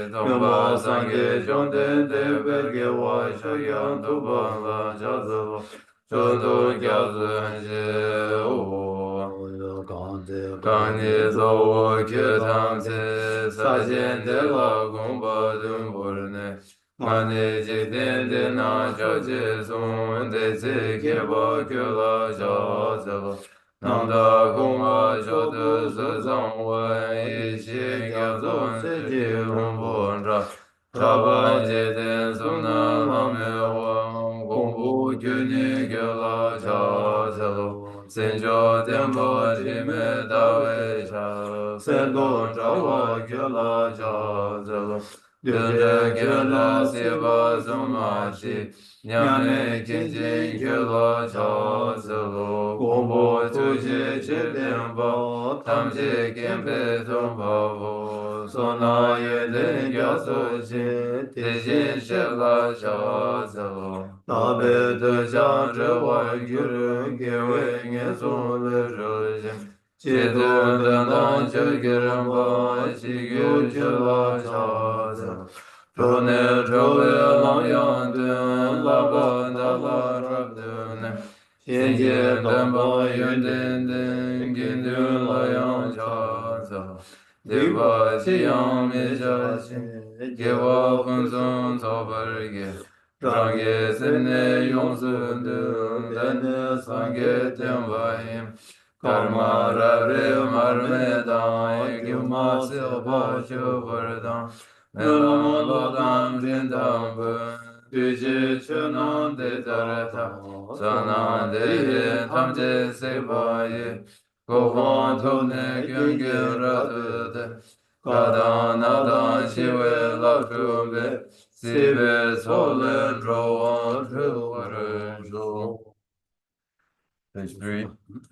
Yomba Sangye Chonten Tempe Gewa Shagyan Tuban La Jazo Chondo Gyazun Je O Kanye Zo Kye Tam Se Sajen De La Gomba Dun Burne Ngane Jiten De Na Choche Sun De Se Keba Kyo La Jazo Namda Gongwa Chodo Se Zang Wen Yi Xie Gyazun Se Ji Hong Ra Chaban Jiten Sumna Lame Wang Gongbu Gyuni Gyala Cha Zelo Senjo Tenpa Jime Dawe Cha Sendon Chawa Gyala Cha Zelo Dende Gyala Siva Sumachi Nyame Kinjin Gyala Cha Zelo Gongbu Tuji Chitenpa Tamji Kempe Tumpa Sona Yeden Gyaso Jin Tejin Shela Cha Zelo Tabe De Jan Rewa Gyurun Gewe Nye Son Le Rojim Chidun Dandan Chagiramba Shigyu Chela Cha Zelo Prone Trove Lang Yang Dun Laba Dala Rabdun Shenje Damba Yun Den Den Gindun La Yang Cha Zelo Deva Siyam Meja Gewa Kunsun Sobarge Range Sene Yongsun Dun Dene Sange Tenvayim Karma Rabre Marmedan Gyuma Silpa Chuvardan Melama Lodam Rindam Bun Tuji Chunan De Tarata Sanan De Tamje Sebaye Gohan Tone Gyungin Ratute Gadan Nadan Shive Lakube Sibe Solen Rowan Truvarenjo. Page 3.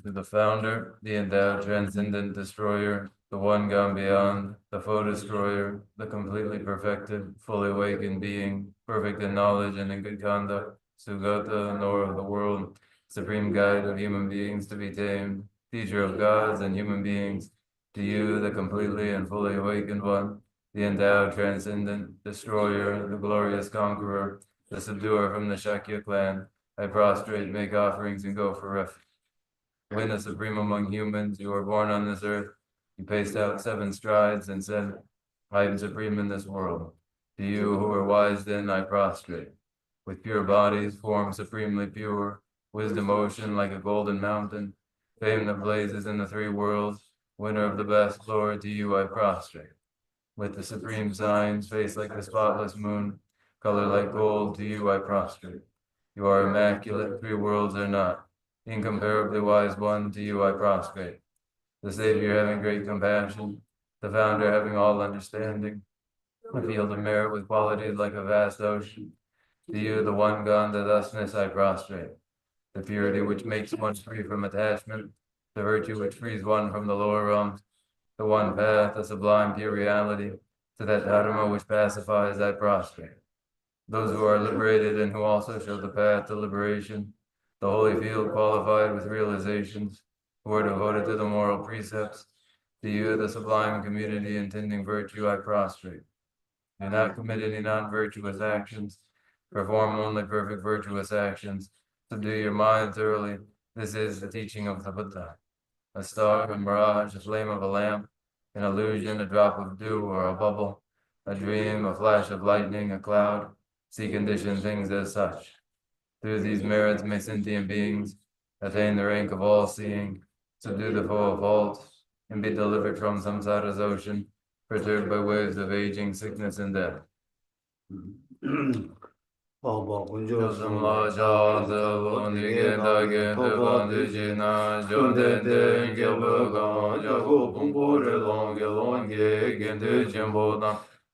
To the founder, the endowed transcendent destroyer, the one gone beyond, the foe destroyer, the completely perfected, fully awakened being, perfect in knowledge and in good conduct, Sugata, knower of the world, supreme guide of human beings to be tamed, teacher of gods and human beings, to you, the completely and fully awakened one, the endowed transcendent destroyer, the glorious conqueror, the subduer from the Shakya clan, I prostrate, make offerings, and go for refuge. When the supreme among humans, you were born on this earth, you paced out 7 strides and said, I am supreme in this world. To you who are wise then, I prostrate. With pure bodies, form supremely pure, wisdom ocean like a golden mountain, fame that blazes in the 3 worlds, winner of the best, Lord, to you I prostrate. With the supreme signs, face like the spotless moon, color like gold, to you I prostrate. You are immaculate, 3 worlds are not. Incomparably wise one, to you I prostrate. The Savior having great compassion, the Founder having all understanding, a field of merit with qualities like a vast ocean. To you, the one gone to thusness, I prostrate. The purity which makes one free from attachment, the virtue which frees one from the lower realms, the one path, the sublime pure reality, to that dharma which pacifies, I prostrate. Those who are liberated and who also show the path to liberation, the holy field qualified with realizations, who are devoted to the moral precepts, to you, the sublime community intending virtue, I prostrate. Do not commit any non-virtuous actions, perform only perfect virtuous actions, subdue your mind thoroughly. This is the teaching of the Buddha. A star, a mirage, a flame of a lamp, an illusion, a drop of dew or a bubble, a dream, a flash of lightning, a cloud, see conditioned things as such. Through these merits may sentient beings attain the rank of all-seeing, subdue the foe of fault, and be delivered from samsara's ocean, perturbed by waves of aging, sickness, and death.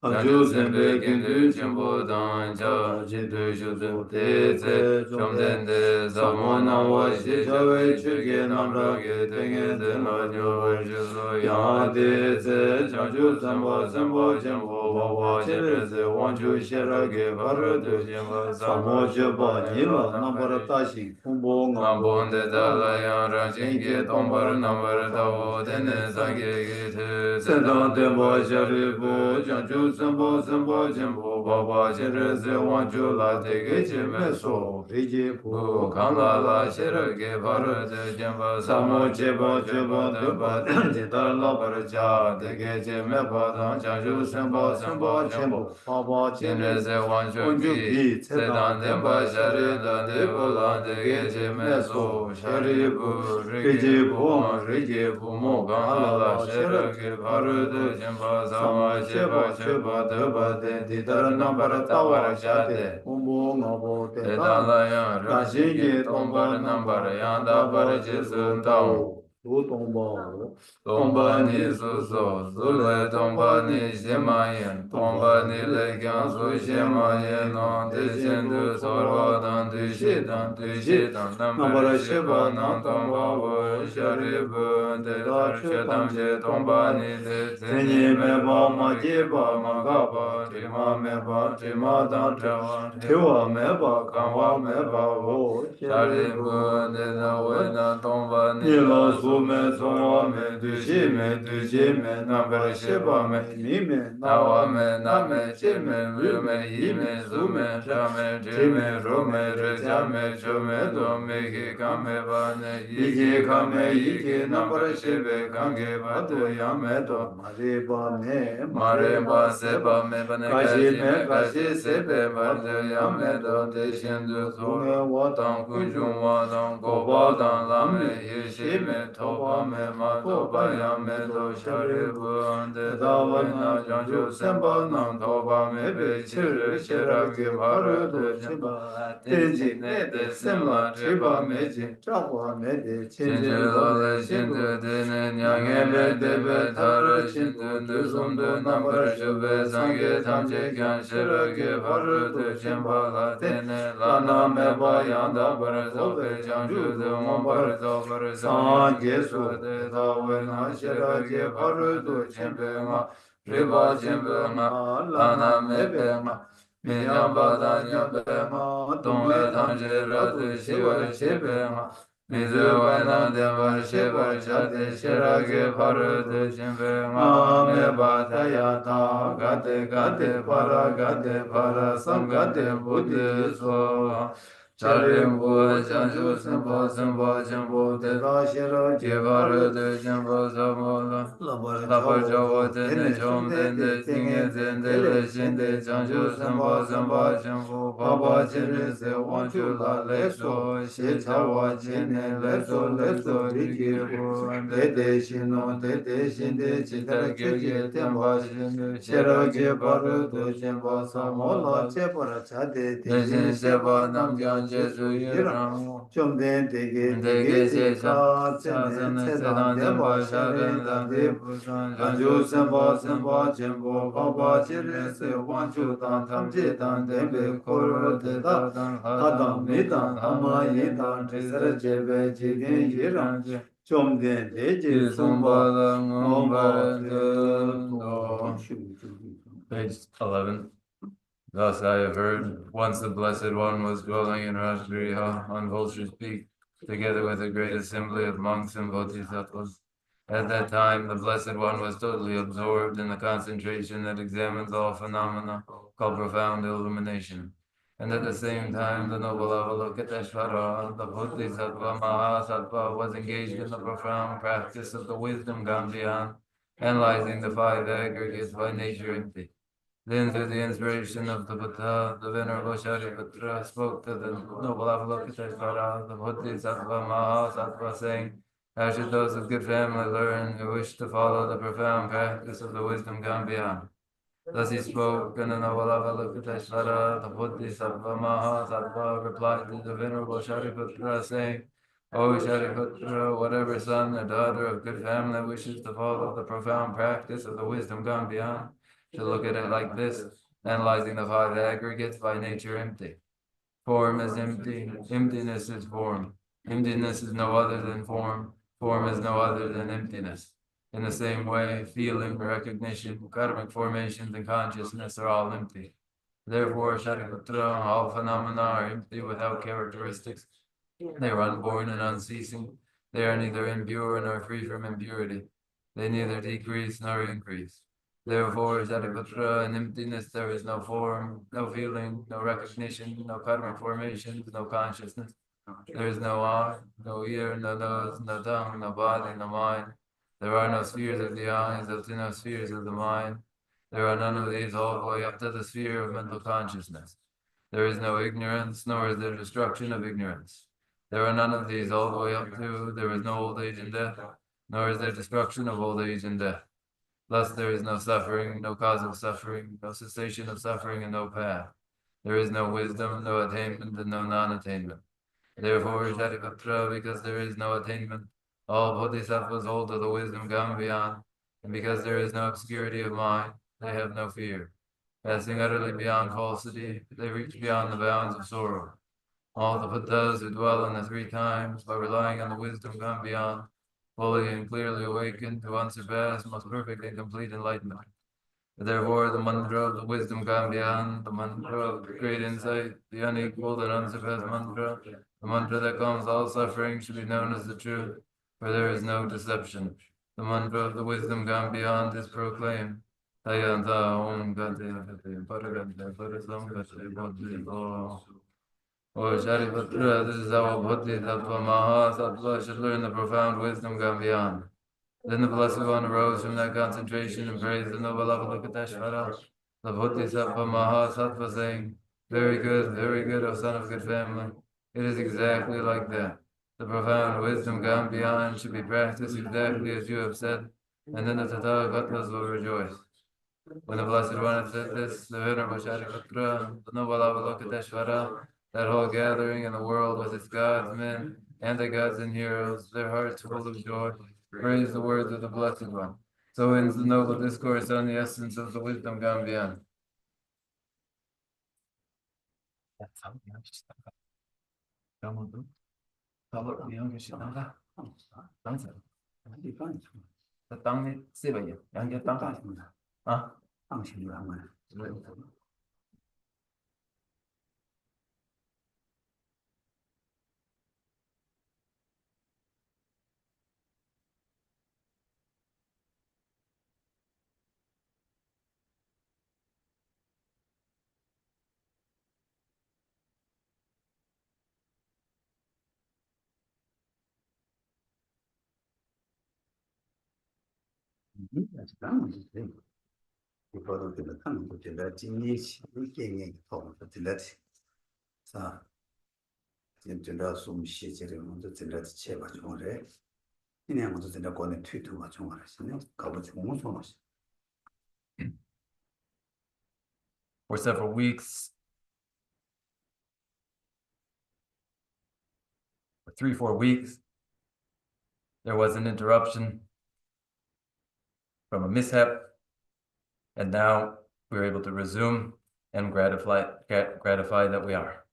Anju sembe kintu chimbo dan cha jintu shudu te tse chomden de samo namwa shi chawe chuge namra ge tenge de na nyo wa shizu ya te tse chanchu semba semba chimbo wawa chire se wanchu shira ge vara tu chimba samo cheba nima nambara tashi kumbo ngambo de dala yang rang chingi tombar nambar tawo tene sange ge te sendan temba shari bu chanchu Sambo Sambo Jimbo Baba Jere Se Wanju La Dege Jime So Rije Pu Kala La Shere Ge Paru De Jimba Samo Jeba Jeba Deba Jidar La Barja Dege Jime Padang Janju Sambo Sambo Jimbo Baba Jere Se Wanju Gi Sedan Demba Shari La Debo La Dege Jime So Shari Bu Rije Pu Rije Pu Mo Kala La Shere Ge Paru De Jimba Sama Jeba Jeba Deba De Didar Nambar Tawa Shade Umbo Ngabo Te Dalaya Rashi Tomba Nambar Yanda Bar Jesu Tao Tomba Ni Suso Zule Tomba Ni Shemayen Tomba Ni Lekyan Su Shemayen Non Te Shindu Sorwa Dan Tu Shidan Tu Shidan Nambar Sheba Nan Tomba Wo Sharibu Te Dar Shetam Je Tomba Ni Te Tenye Me Ba Ma Je Ba Ma Ga Ba Tima Me Ba Tima Dan Tewa Tewa Me Ba Kanwa Me Ba Wo Sharibu Te Na We Na Tomba Ni La Su Me Songwa Me Du Shi Me Du Shi Me Nambar Sheba Me Ni Me Nawa Me Na Me Che Me Ru Me Hi Me Su Me Sha Me Je Me Ru Me Re Cha Me Chu Me Do Me Ki Ka Me Ba Ne Yi Ki Ka Me Yi Ki Nambar Shebe Kange Ba Do Ya Me Do Ma Re Ba Me Ma Re Ba Se Ba Me Ba Ne Ka Shi Me Ka Shi Se Be Ba Do Ya Me Do Te Shin Du Su Me Wa Tang Kun Jung Wa Tang Ko Ba Tang La Me Yi Shi Me To Ba Me Ma Do Ba Ya Me Do Sha Re Bu An De Da Wa Na Jang Ju Sen Ba Nang To Ba Me Be Chi Re Chi Ra Ge Ba Re Do Chin Ba Ten Ji Ne De Sen La Chi Ba Me Ji Cha Ba Me De Chin Ji Lo Le Shin Du De Ne Nyang E Me De Be Ta Re Shin Du Nu Sum Du Nam Bar Shu Be Sang Ge Tam Che Kyan Shi Ra Ge Ba Re Do Chin Ba La Te Ne La Na Me Ba Yang Da Bar Zo Be Chang Ju De Mo Bar Zo Bar Sang Ge Su De Da We Na Shi Ra Ge Ba Re Do Chin Be Ma Ri Ba Chin Be Ma La Na Me Be Ma Mi Nyam Ba Da Nyam Be Ma Dong Le Tang Je Ra Tu Shi Wa Shi Be Ma Mi Zu Wa Na De Bar Shi Bar Sha De Shi Ra Ge Ba Re Do Chin Be Ma Me Ba Ta Ya Ta Ga De Ga De Para Sam Ga De Buddhi So Charim Bu Chan Shu Sim Bo Sim Bo Chin Bu De Da Shi Ra Ge Ba Re Do Chin Bo Sa Mo La Bar Cha Wo De Ne Chom De De Sing Ye Zen De Le Shin De Chan Shu Sim Bo Chin Bu Pa Pa Chin Re Se Wan Chu La Le So Shi Cha Wa Chin Ne Le So Ri Ki Bu De De Shin No De De Shin De Chi Ta Ge Ge Ten Ba Shin De Shi Ra Ge Ba Re Do Chin Ba Sa Mo La Che Pa Ra Cha De De Shin Se Ba Nam Kyang Je Su Ye Rang Chom De De Ge Se Cha Cha Zen Ne Se Dan De Ba Sha Den Dan De Bu San Jan Ju Sen Ba Chen Bo Pa Pa Chi Re Se Wan Chu Dan Tam Je Dan De Be Ko Ro De Da Dan Ha Dan Mi Dan Ha Ma Yi Dan Tri Sar Je Be Chi Gen Yi Rang Chom De De Je Sum Ba La Ngom Ba De Do. Page 11. Thus I have heard, once the Blessed One was dwelling in Rajgriha on Vulture's Peak, together with a great assembly of monks and bodhisattvas. At that time, the Blessed One was totally absorbed in the concentration that examines all phenomena, called profound illumination. And at the same time, the noble Avalokiteshvara, the Bodhisattva Mahasattva, was engaged in the profound practice of the wisdom Gambhyan, analyzing the five aggregates by nature empty. Then, through the inspiration of the Buddha, the Venerable Shariputra spoke to the noble Avalokiteshvara, the Bodhisattva Mahasattva, saying, how should those of good family learn who wish to follow the profound practice of the wisdom Gambhyan? Thus he spoke, and the noble Avalokiteshvara, the Bodhisattva Mahasattva, replied to the Venerable Shariputra, saying, O Shariputra, whatever son or daughter of good family wishes to follow the profound practice of the wisdom Gambhyan, to look at it like this, analyzing the five aggregates by nature empty. Form is empty, emptiness is form. Emptiness is no other than form. Form is no other than emptiness. In the same way, feeling, recognition, karmic formations, and consciousness are all empty. Therefore, Shariputra, all phenomena are empty without characteristics. They are unborn and unceasing. They are neither impure nor free from impurity. They neither decrease nor increase. Therefore, Shariputra, in emptiness there is no form, no feeling, no recognition, no karmic formation, no consciousness. There is no eye, no ear, no nose, no tongue, no body, no mind. There are no spheres of the eyes, no spheres of the mind. There are none of these all the way up to the sphere of mental consciousness. There is no ignorance, nor is there destruction of ignorance. There are none of these all the way up to, there is no old age and death, nor is there destruction of old age and death. Thus there is no suffering, no cause of suffering, no cessation of suffering, and no path. There is no wisdom, no attainment, and no non-attainment. Therefore, Shariputra, because there is no attainment, all bodhisattvas hold to the wisdom gone beyond, and because there is no obscurity of mind, they have no fear. Passing utterly beyond falsity, they reach beyond the bounds of sorrow. All the Buddhas who dwell in the three times, by relying on the wisdom gone beyond, fully and clearly awakened to unsurpassed, most perfect and complete enlightenment. Therefore, the mantra of the wisdom gone beyond, the mantra of great insight, the unequaled and unsurpassed mantra, the mantra that calms all suffering, should be known as the truth, for there is no deception. The mantra of the wisdom gone beyond is proclaimed. Tayanta Om Gante Gate Paragante Parasamgate Bodhi. Oh, Shariputra, this is how Bodhisattva Mahasattva should learn the profound wisdom gone beyond. Then the Blessed One arose from that concentration and praised the noble Avalokiteshvara, the Bodhisattva Mahasattva, saying, very good, O son of good family. It is exactly like that. The profound wisdom gone beyond should be practiced exactly as you have said, and then the Tathagatas will rejoice. When the Blessed One had said this, the Venerable Shariputra, the noble Avalokiteshvara, that whole gathering in the world with its gods, men, anti-gods, and heroes, their hearts full of joy, praise the words of the Blessed One. So ends the noble discourse on the essence of the wisdom gone beyond. For several weeks, for 3-4 weeks, there was an interruption from a mishap, and now we're able to resume and gratified that we are.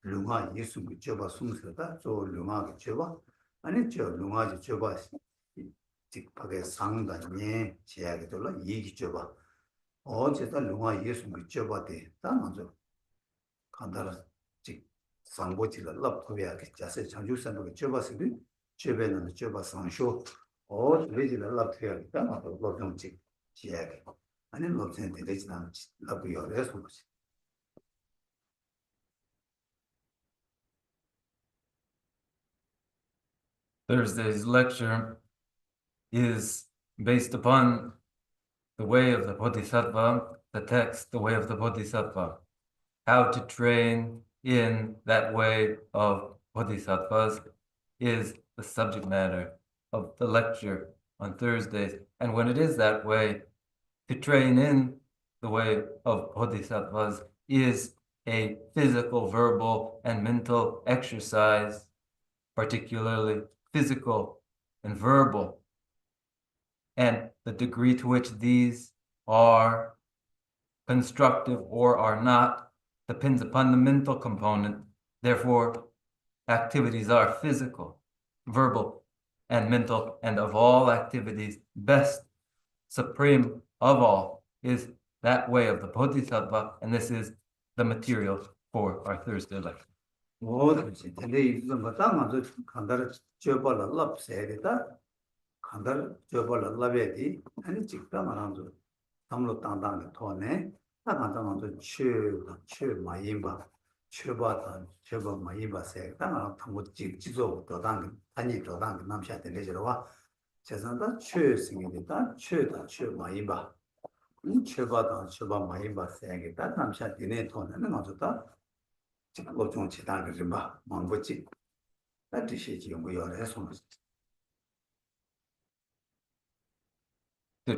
lunga yesu gu joba sumse da zo lunga gu joba ani jo lunga ji joba tik page sangda nye cheya ge dola yi gi joba o je da lunga yesu gu joba de da ma zo kandara tik sangbo ji la lab ko ya ge jase changju san gu joba se bi jobe na joba sangsho o je ji la lab ko ya da ma zo lo dong ji cheya ge ani lo sen de ji na lab yo re so Thursday's lecture is based upon the way of the Bodhisattva, the text, the way of the Bodhisattva. How to train in that way of Bodhisattvas is the subject matter of the lecture on Thursdays. And when it is that way, to train in the way of Bodhisattvas is a physical, verbal, and mental exercise, particularly physical and verbal, and the degree to which these are constructive or are not depends upon the mental component. Therefore, activities are physical, verbal, and mental, and of all activities, best, supreme of all, is that way of the Bodhisattva, and this is the material for our Thursday lecture. 뭐든지 근데 이런 거 땅만도 간다를 줘봐라 랍세리다 간다를 줘봐라 랍에디 아니 직다 말하면서 담로 땅땅에 토네 딱 간다만도 취 마이바 취바다 취바 마이바 세다 당고 지도 도당 아니 도당 남샤데 내저와 재산다 취승이다 취다 취 마이바 이 취바다 취바 마이바 세겠다 남샤데 토네는 어쩌다 To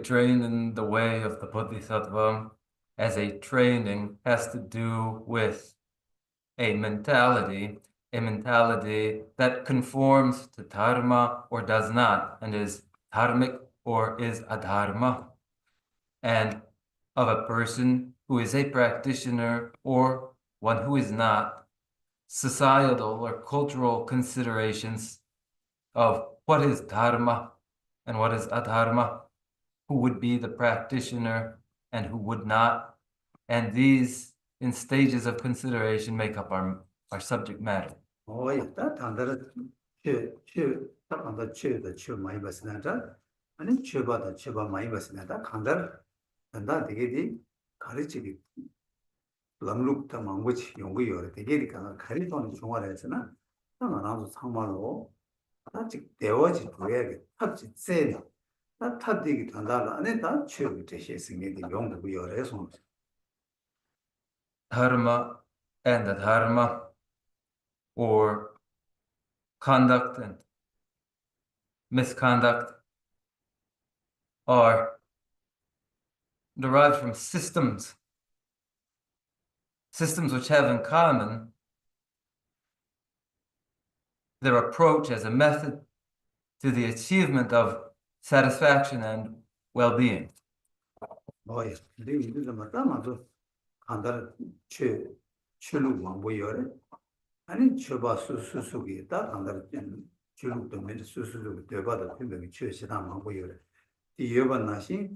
train in the way of the Bodhisattva as a training has to do with a mentality that conforms to dharma or does not, and is dharmic or is adharma, and of a person who is a practitioner or one who is not, societal or cultural considerations of what is dharma and what is adharma, who would be the practitioner and who would not, and these in stages of consideration make up our subject matter. 람룩다 망고치 용구요 되게니까 가리도는 중화해서나 나나서 상말로 아직 대화지 도야게 탑지 세네 나 탑디기 단다라 안에 다 취업이 되시겠으니 용구요래서 Dharma and adharma, or conduct and misconduct, are derived from systems which have in common their approach as a method to the achievement of satisfaction and well-being. 아니 쳐봐 수수수기다 간다르는 줄도 맨 수수수 되바다 분명히 취시다 망고요. 이 여번 나시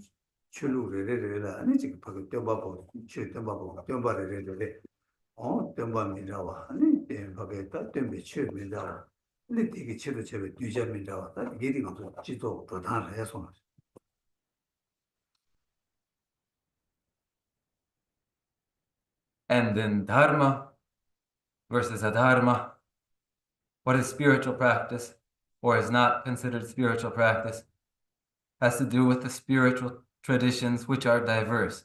출루레레레라 아니 지금 바로 떼봐보 떼봐보 떼봐레레레 떼봐미라와 아니 떼봐게다 떼미치미라 근데 되게 치도 제베 뒤자미라와 다 이게 가서 지도 더 다해서 And then dharma versus adharma, what is spiritual practice or is not considered spiritual practice, has to do with the spiritual traditions which are diverse.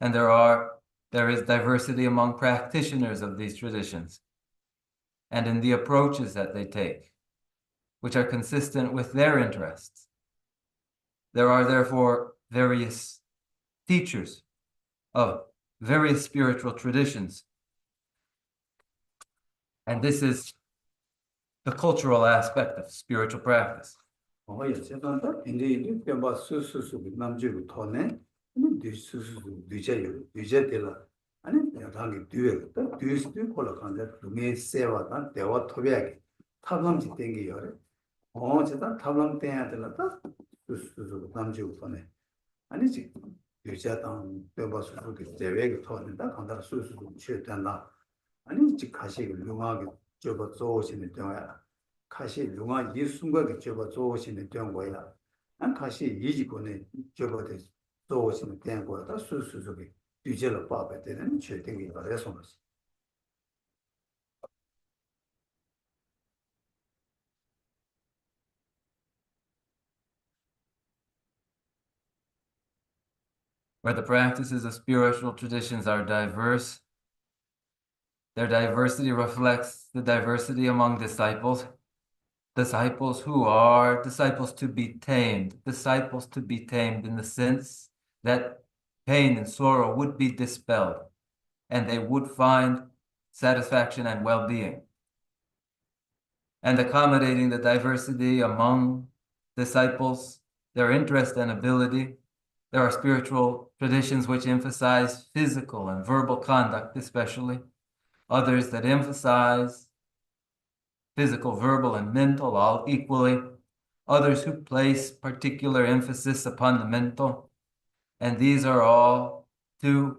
And there is diversity among practitioners of these traditions and in the approaches that they take, which are consistent with their interests. There are therefore various teachers of various spiritual traditions. And this is the cultural aspect of spiritual practice. 제가 인제 뼈바 수수수 남주로 토네 근데 수수수 뒤제들 아니 내가기 뒤에서 콜라칸데 두메 세와다 대화 토비하게 탑람지 땡기요 제가 탑람 땡해야 되는다 수수수 남주로 토네 아니 지금 유자당 뼈바 수수수 제외게 토는다 간다 수수수 취했다 아니 지 가시 융하게 저거 좋으시는 때야 가시 융하 이 순간에 저거 좋으시는 때 거야 안 가시 이지고네 저거 돼 좋으시는 때 거야 수수수게 뒤절로 빠게 되는 최대기 거래서 Where the practices of spiritual traditions are diverse, their diversity reflects the diversity among disciples who are disciples to be tamed in the sense that pain and sorrow would be dispelled and they would find satisfaction and well-being. And accommodating the diversity among disciples, their interest and ability, there are spiritual traditions which emphasize physical and verbal conduct especially, others that emphasize physical, verbal, and mental, all equally. Others who place particular emphasis upon the mental. And these are all to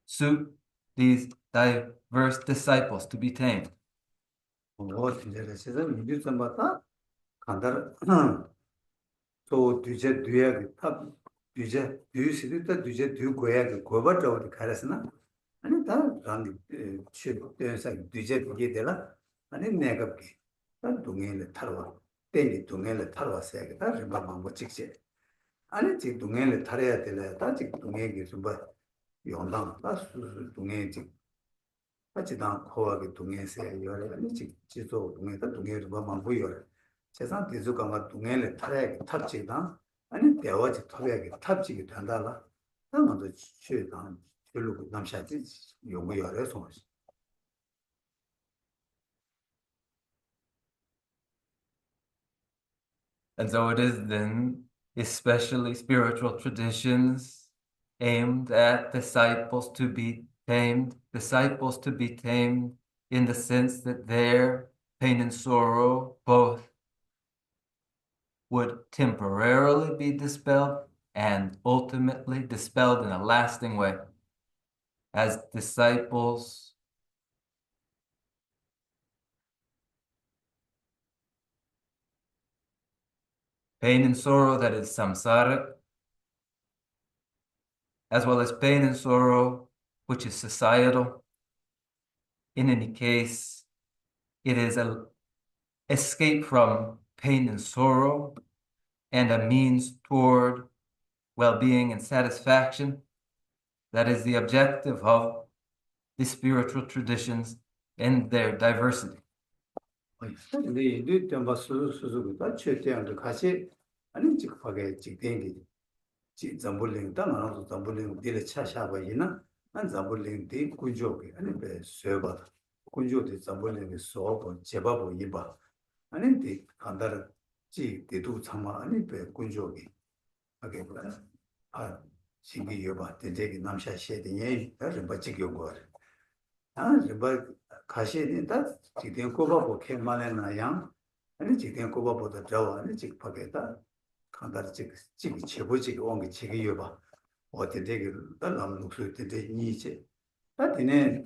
suit these diverse disciples to be tamed. 또 뒤제 뒤에 탑 뒤제 뒤시도 뒤제 뒤 고야 고버도 가르스나 아니 다 란디 취대사 뒤제 뒤에 되라 아니 내가 다 동행을 타러 땡이 동행을 타러 왔어야 다 정말 뭐 직세 아니 지 동행을 타려야 되라 다지 동행이 좀 봐. 용당 다 동행 지 같이 다 코하게 동행세 요래 아니 지도 동행다 동행을 봐만 보여. 세상 대주가가 동행을 타야 탑지다 아니 대화지 타야게 탑지게 된다라 당도 최단 별로 남샤지 용어 열어서 And so it is then, especially spiritual traditions aimed at disciples to be tamed in the sense that their pain and sorrow both would temporarily be dispelled and ultimately dispelled in a lasting way. As disciples, pain and sorrow that is samsara, as well as pain and sorrow which is societal. In any case, it is an escape from pain and sorrow and a means toward well-being and satisfaction. That is the objective of the spiritual traditions in their diversity. 근데 이제 좀 수수수수가 최대한도 같이 아니 직하게 직대기 지 잠불링 당하고 잠불링 딜에 차샤바이나 안 잠불링 디 군조게 아니 배 쇠바 군조데 잠불링이 소고 제바보 이바 아니 디 간다르 지 디도 참마 아니 배 군조게 하게 그래 아 신기 여바 대대기 남샤 셰딩에 다른 바치기 요거 아 뭐 가시는다 지된 고바보 개만에나양 아니 지된 고바보다 저 아니 직파게다 간다르 지 제보지 온게 지기 여바 어디 되게 달람 녹수 때데 니제 다디네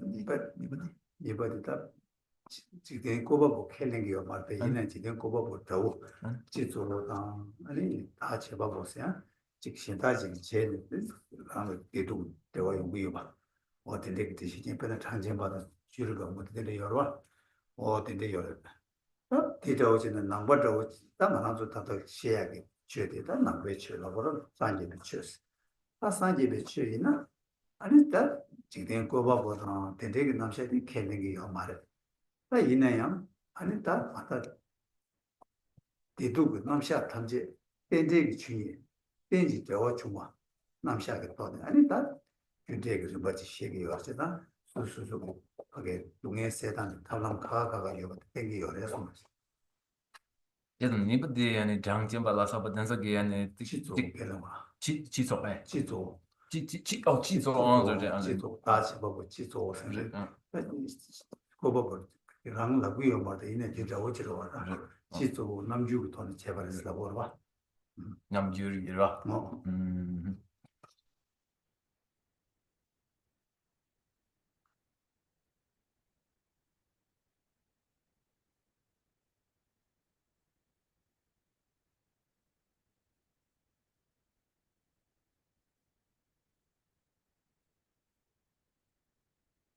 이바디다 지된 고바보 캘는 게 말때 이는 지된 고바보 더 지조로다 아니 다 제바보세요 직신다지 제일 아무 데도 대화 연구요 봐 어디 되게 되시긴 변한 장전받아 줄을 어디 열어 어디 열어 디도지는 남버도 담아서 다도 시야게 죄되다 남배 쳐라고 산지를 쳤어 아 산지를 쳐이나 아니다 지된 거바보다 되게 남셔이 캘는 게 말해 나 이내야 아니다 아다 디도 남셔 탐지 되게 주의 된지 대화 중화 남셔게 또는 아니다 규제가 좀 같이 시행이 왔잖아 수수수 하게 동해 세단 탈람 가가가 이거 되게 열어서 Yadam nipadi yani jangjian ba lasa ba dansa ge yani 지조 개념아 지소 에 지조 지소 언저 지조 다시 보고 지조 생각 그거 랑 라고요 말도 이내 진짜 어지러 와라 지조 남주고 돈 제발해서 보러 남주리라.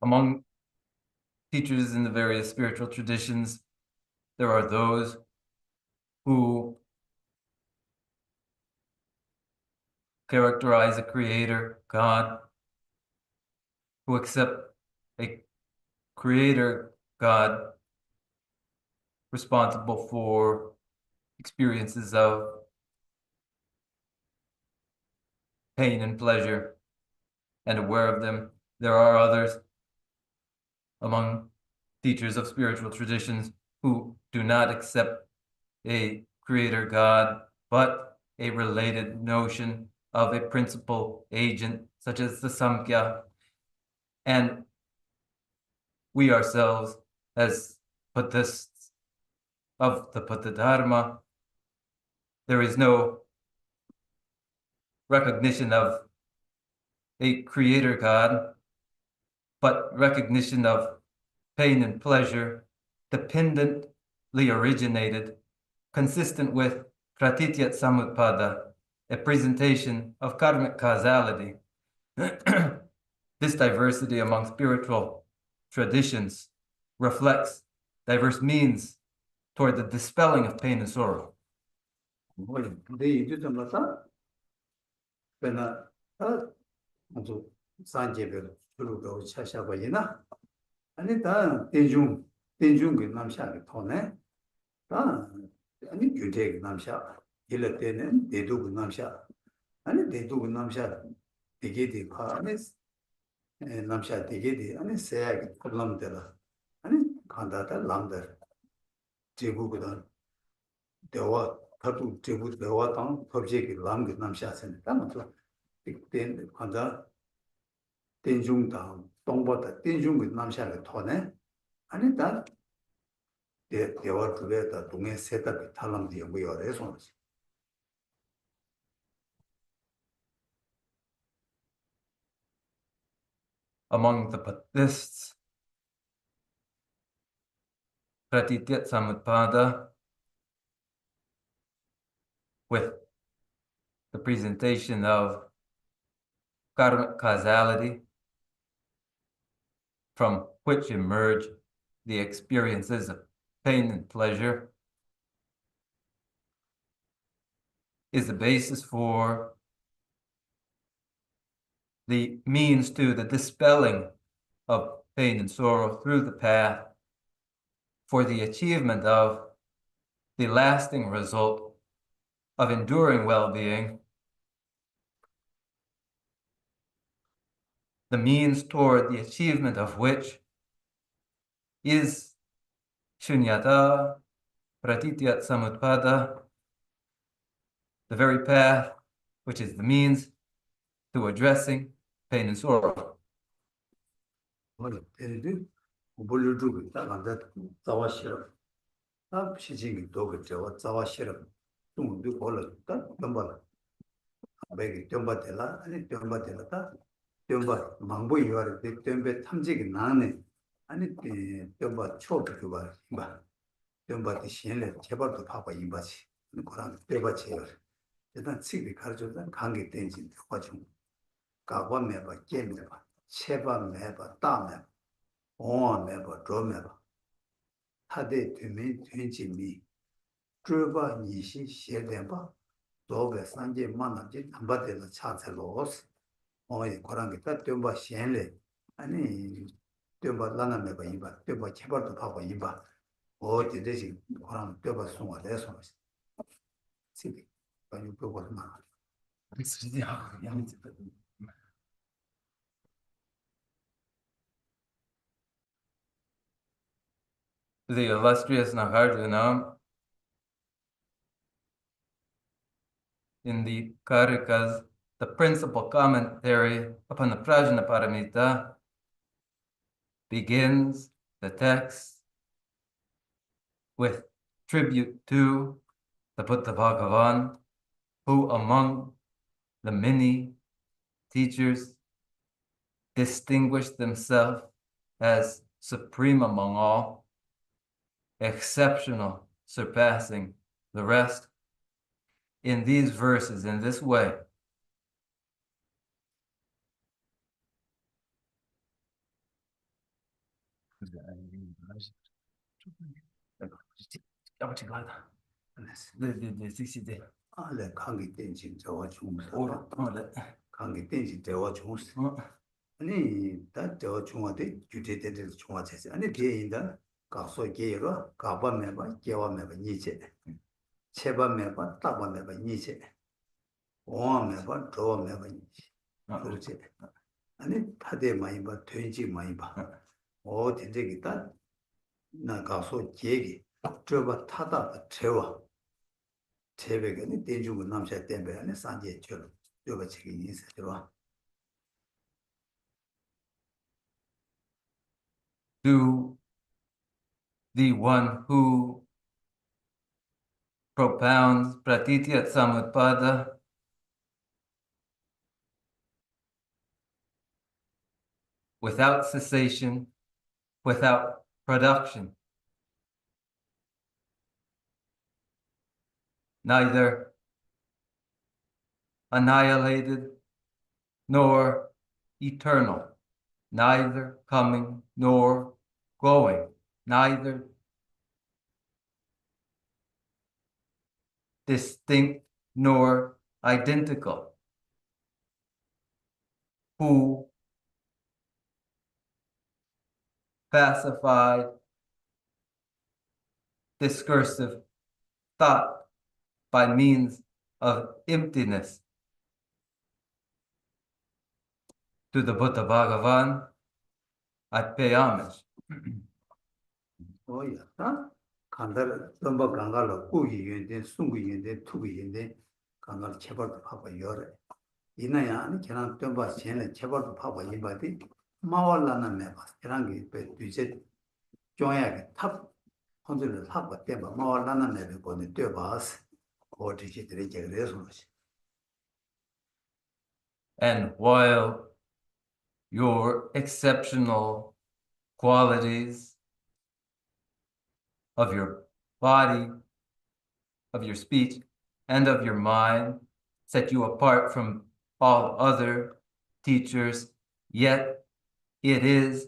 Among teachers in the various spiritual traditions, there are those who characterize a creator, God, who accept a creator, God, responsible for experiences of pain and pleasure and aware of them. There are others among teachers of spiritual traditions who do not accept a creator God, but a related notion of a principal agent, such as the Samkhya. And we ourselves, as Buddhists, of the Bodhisattva, there is no recognition of a creator God, but recognition of pain and pleasure, dependently originated, consistent with Pratityat Samutpada, a presentation of karmic causality. This diversity among spiritual traditions reflects diverse means toward the dispelling of pain and sorrow. 근데 이제 좀 맞다. 그러나 아주 산재별 주로도 찾아봐이나 아니 다 대중 그 남샤를 통해 다 아니 규제 남샤 일을 때는 대도 그 남샤 아니 대도 그 남샤 되게 되파 아니 남샤 되게 돼 아니 세야기 프로그램들 아니 간다다 람들 제국보다 대화 가도 제국 대화 당 법제기 람그 남샤선 담아서 된 간다 대중당 동보다 대중그 남샤를 통해 아니 다 대화 그게다 동에 세다 탈람도 연구요 해서 Among the Buddhists, Pratityat Samutpada, with the presentation of karmic causality, from which emerge the experiences of pain and pleasure, is the basis for the means to the dispelling of pain and sorrow through the path for the achievement of the lasting result of enduring well-being, the means toward the achievement of which is Shunyata, Pratityat Samutpada, the very path which is the means to addressing pain and sorrow. 볼루도 나간다 자와시라 아 시진이 도그저와 자와시라 동도 볼렀다 넘발 매기 점바텔라 아니 점바텔라다 점바 망보 이와르 점베 탐지기 나네 아니 점바 초도 그바 봐 점바티 신뢰 제발도 봐봐 이바지 그런 빼바치요 일단 치기 가르쳐다 관계 땡진 화중 가과 매바 깨매바 체바 매바 따매 매바 조매바 타데 되면 된지미 주바 니시 셰덴바 도베 산제 만나지 담바데서 차세로스 그런 게다 좀 시엔레 아니 좀 라나 매바 이바 좀 체벌도 하고 이바 어디든지 그런 좀 송아 돼서 시비 아니 그거만 The illustrious Nagarjuna, in the Karikas, the principal commentary upon the Prajnaparamita, begins the text with tribute to the Buddha Bhagavan, who among the many teachers distinguished themselves as supreme among all, exceptional, surpassing the rest. In these verses, in this way, 관계 땡진 저와 중서 관계 땡진 저와 중서 아니 다 저와 중화대 규제대들 중화체세 아니 뒤에인다 가서 게로 가바매바 개와매바 니체 체바매바 따바매바 니체 오매바 조매바 니체 그렇지 아니 타대 많이 봐 된지 많이 봐 된적이다 나 가서 계기 저바 타다 채워 제백은 대중은 남자 때문에 산지에 줄 저거 책임이 있어요. to the one who propounds Pratitya Samutpada without cessation, without production, neither annihilated nor eternal, neither coming nor going, neither distinct nor identical, who pacified discursive thought by means of emptiness to the Buddha Bhagavan, I pay homage. Oh yeah, 간다를 넘버 간가로 꾸기 연된 숨기 연된 투기 연된 간가를 체벌도 파고 열어 이나야 아니 걔랑 넘버 쟤는 체벌도 파고 이바디 마월라는 매바 걔랑 그 뒤제 종야게 탑 혼자를 하고 때봐 마월라는 매를 보내 뛰어봐서 어디지들이 그래서 And while your exceptional qualities of your body, of your speech, and of your mind set you apart from all other teachers, yet it is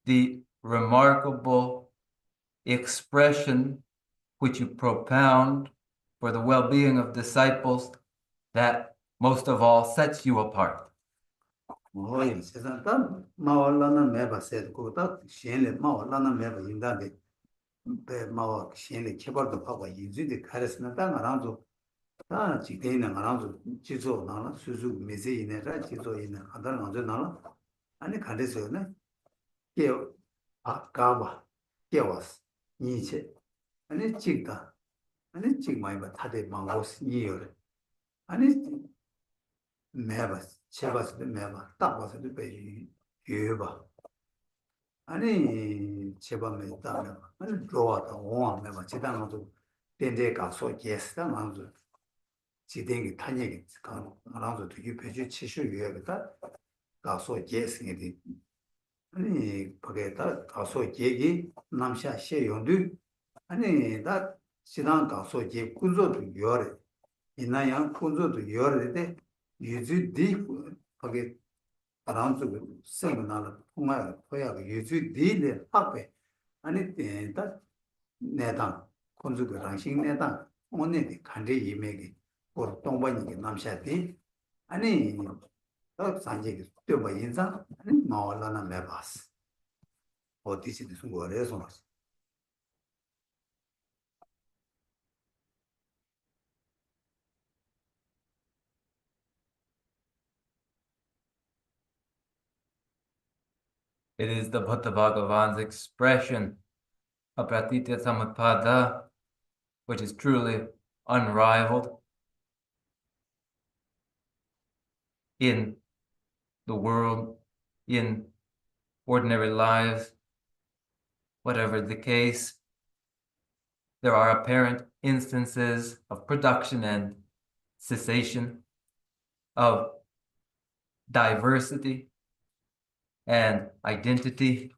the remarkable expression which you propound for the well-being of disciples that most of all sets you apart. 뭐야 세상 다 마월라는 매바 세고다 신의 마월라는 매바 인다데 배 마와 신의 개발도 하고 이주디 가르스나 땅아랑도 다 지대는 아랑도 지소 나나 수수 메세이네라 지소이네 하다는 언제 나나 아니 가르스요네 게 아까봐 깨웠어 이체 아니 찍다 아니 찍 많이 봐 다들 망고스 이어래 아니 매바 제바스 매바 딱 와서 배 유바 아니 제밤에 따면 아니 좋아다 오한 매바 지단도 된데 가서 예스다 만주 지dengi 타녀기 가 나랑도 되게 배주 치슈 유야겠다 가서 예스게 아니 거기다 가서 얘기 남샤 시용도 아니 나 지난 가서 예 군조도 요래 이나양 군조도 요래데 유즈디 거기 아람도 세미나를 통하여 거야 유즈디네 앞에 아니 다 내당 군조도 당신 내당 오늘 간대 이메기 por 동반이게 남샤디 아니 또 산지게 또 인자 아니 나올라나 매바스 어디지 무슨 거래서 It is the Buddha Bhagavan's expression of Pratitya Samutpada, which is truly unrivaled in the world, in ordinary lives. Whatever the case, there are apparent instances of production and cessation, of diversity and identity,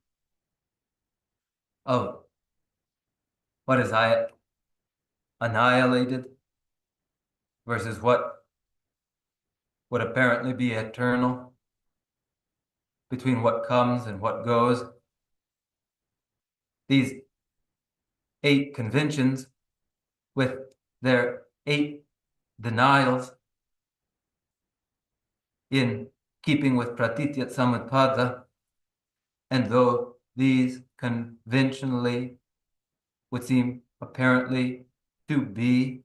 of what is annihilated versus what would apparently be eternal, between what comes and what goes. These 8 conventions with their 8 denials in keeping with Pratitya Samutpada, and though these conventionally would seem apparently to be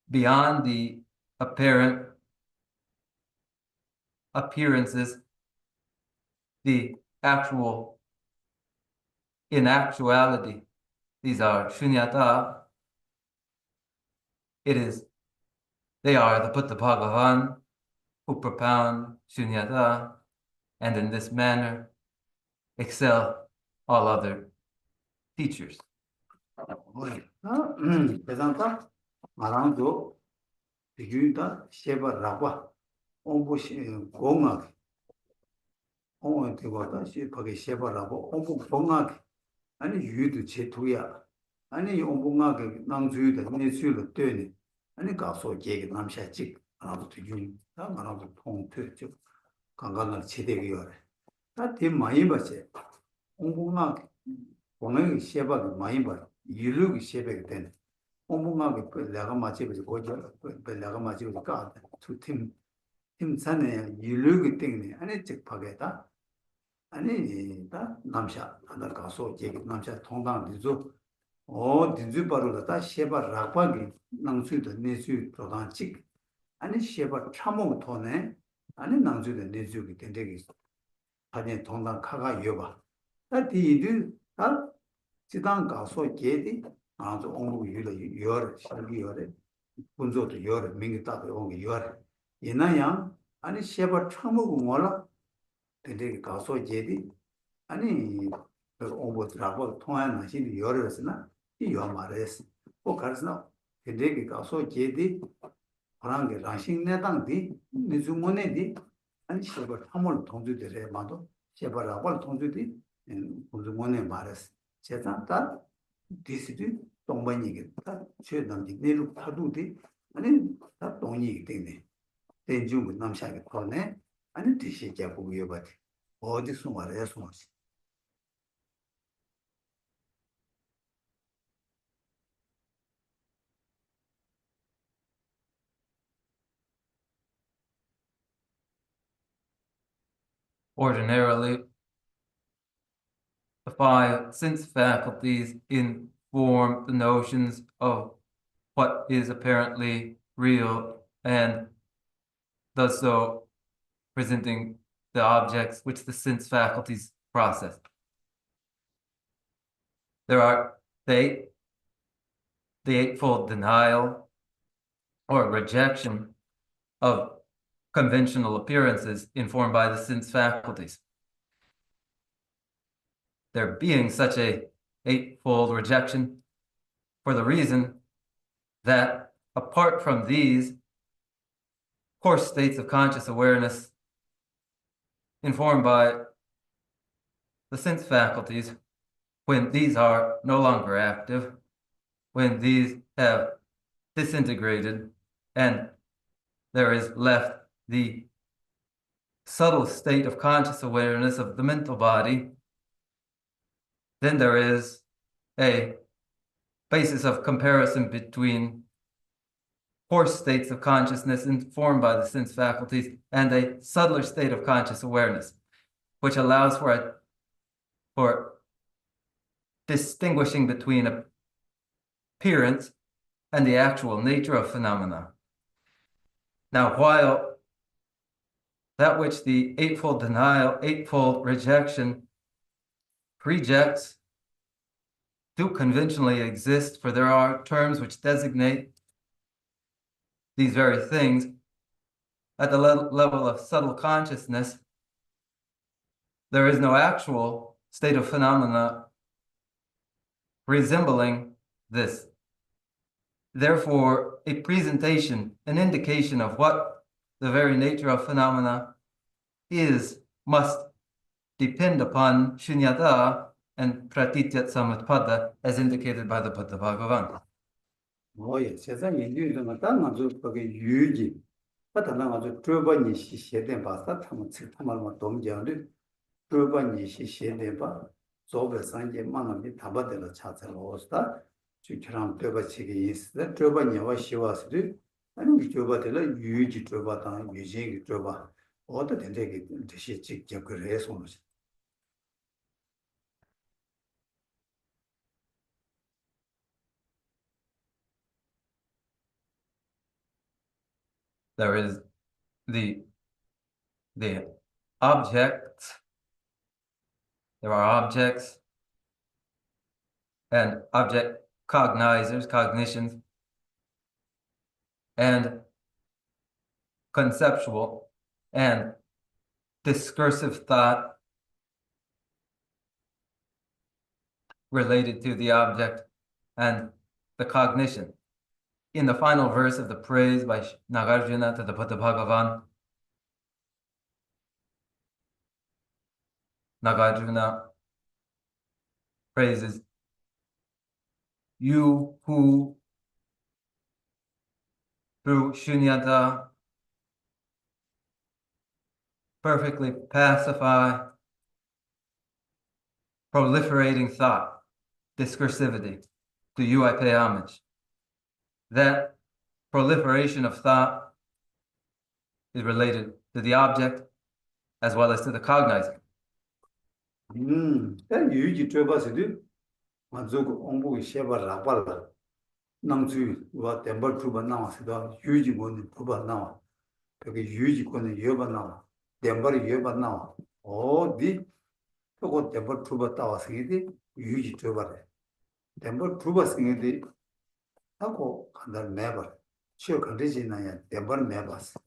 beyond the apparent appearances, the actual in actuality, these are shunyata. They are the Buddha Bhagavan who propound shunyata, and in this manner excel all other teachers. 대상다 말랑도 비규다 셰바라바 옴보시 공학 온 되고다 시 거기 셰바라고 옴보 공학 아니 유도 제투야 아니 옴봉학의 낭주유다 내수를 되네 아니 가서 얘기 남샤직 아무도 균 아무도 통트죠 강간을 제대로 다뒤 많이 봤지 옴봉학 공학의 셰바가 많이 봐 유력이 셰바가 되네 옴봉학의 내가 맞지고 고저 내가 맞지고 가 두팀 산에 유력이 때문에 아니 즉 파괴다 아니 다 남샤 하나 가서 얘기 남샤 통당 뒤죠 뒤주 바로다 다 셰바 락바기 낭수도 내수 도단직 아니 셰바 참모 토네 아니 낭수도 내수기 된대기 아니 통당 카가 여봐 다 뒤들 다 지당 가서 제디 아주 온고 유로 열 실기 열에 군조도 열 민기다도 온고 열 이나야 아니 셰바 참모 몰라 된대기 가서 제디 아니 그 오버드라고 통하는 것이 열었으나 이 말했어. 꼭 가르스나 근데 가서 제디 그런 게 라신 내당디 니주모네디 아니 시버 탐을 통주들에 마도 시버라고 통주디 무주모네 말했어. 제가 다 디스디 동반이게 다 최단지 내로 타두디 아니 다 동이 되네. 대중 남샤게 거네 아니 디시 잡고 여봐지 어디서 말해서 Ordinarily, the five sense faculties inform the notions of what is apparently real and thus so presenting the objects which the sense faculties process. There are the eightfold denial or rejection of conventional appearances informed by the sense faculties. There being such a eightfold rejection for the reason that apart from these coarse states of conscious awareness informed by the sense faculties, when these are no longer active, when these have disintegrated and there is left the subtle state of conscious awareness of the mental body, then there is a basis of comparison between coarse states of consciousness informed by the sense faculties and a subtler state of conscious awareness, which allows for distinguishing between appearance and the actual nature of phenomena. Now, while that which the eightfold denial, eightfold rejection rejects do conventionally exist, for there are terms which designate these very things at the level of subtle consciousness, there is no actual state of phenomena resembling this. Therefore, a presentation, an indication of what the very nature of phenomena is, must depend upon shunyata and pratitya samutpada as indicated by the Buddha Bhagavan. 예, 세상에 인류는 딱 아주 거기 유지. 바다나 아주 저번이 시시된 바다 타면 칠타말만 동지한데 저번이 시시된 바 조배 상계 만남이 다바들어 찾아서 오스다. 주처럼 되버치기 있어. 저번이 와 시와스도 아니 저번들 유지 저번다 유지 저번 어디 된대게 뜻이 직접 그래서 There is the objects, there are objects and object cognizers, cognitions, and conceptual and discursive thought related to the object and the cognition. In the final verse of the praise by Nagarjuna to the Bhagavan, Nagarjuna praises you who through shunyata perfectly pacify proliferating thought, discursivity. To you I pay homage. That proliferation of thought is related to the object as well as to the cognizer. 유지 줘봐서도 만족 공부 시험을 나발라. 남주 와 템벌 투바 나와서도 유지 뭐는 투바 나와. 그게 유지 거는 여바 나와. 템벌이 여바 나와. 어디 그거 템벌 투바 따와서기 유지 줘봐래. 템벌 투바 생기디 하고 간다 매버. 치어 컨디션이야 템벌 매버스.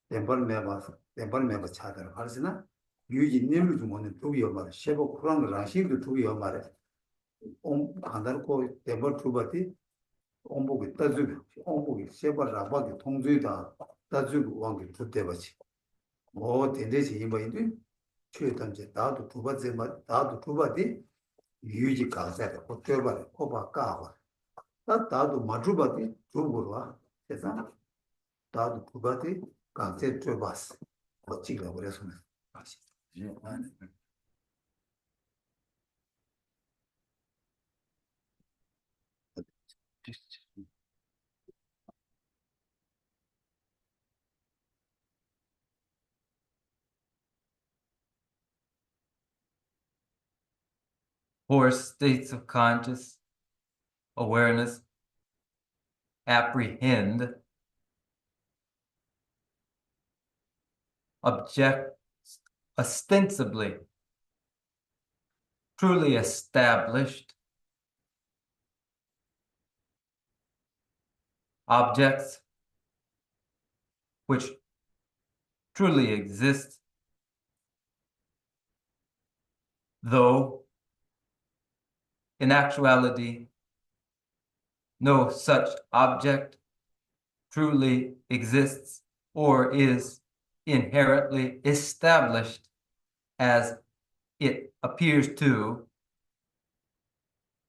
템벌 매버스. 템벌 매버 차들 할지나 유지 님을 주면은 두비어 말 쉐보 쿠랑 라시도 두비어 말에 간다고 템벌 투바디 온복이 따주고 온복이 쉐바 라바기 통주이다 따주고 왕기 두대버지 뭐 된대지 이번에 최단제 나도 두 번째 나도 두 번째 유지 가사를 어쩌봐 코바 까봐 나도 마주바디 두고와 그래서 나도 두 번째 가세 줘봤어 어찌가 그래서 Four states of conscious awareness apprehend objects ostensibly truly established objects which truly exist, though in actuality no such object truly exists or is inherently established as it appears to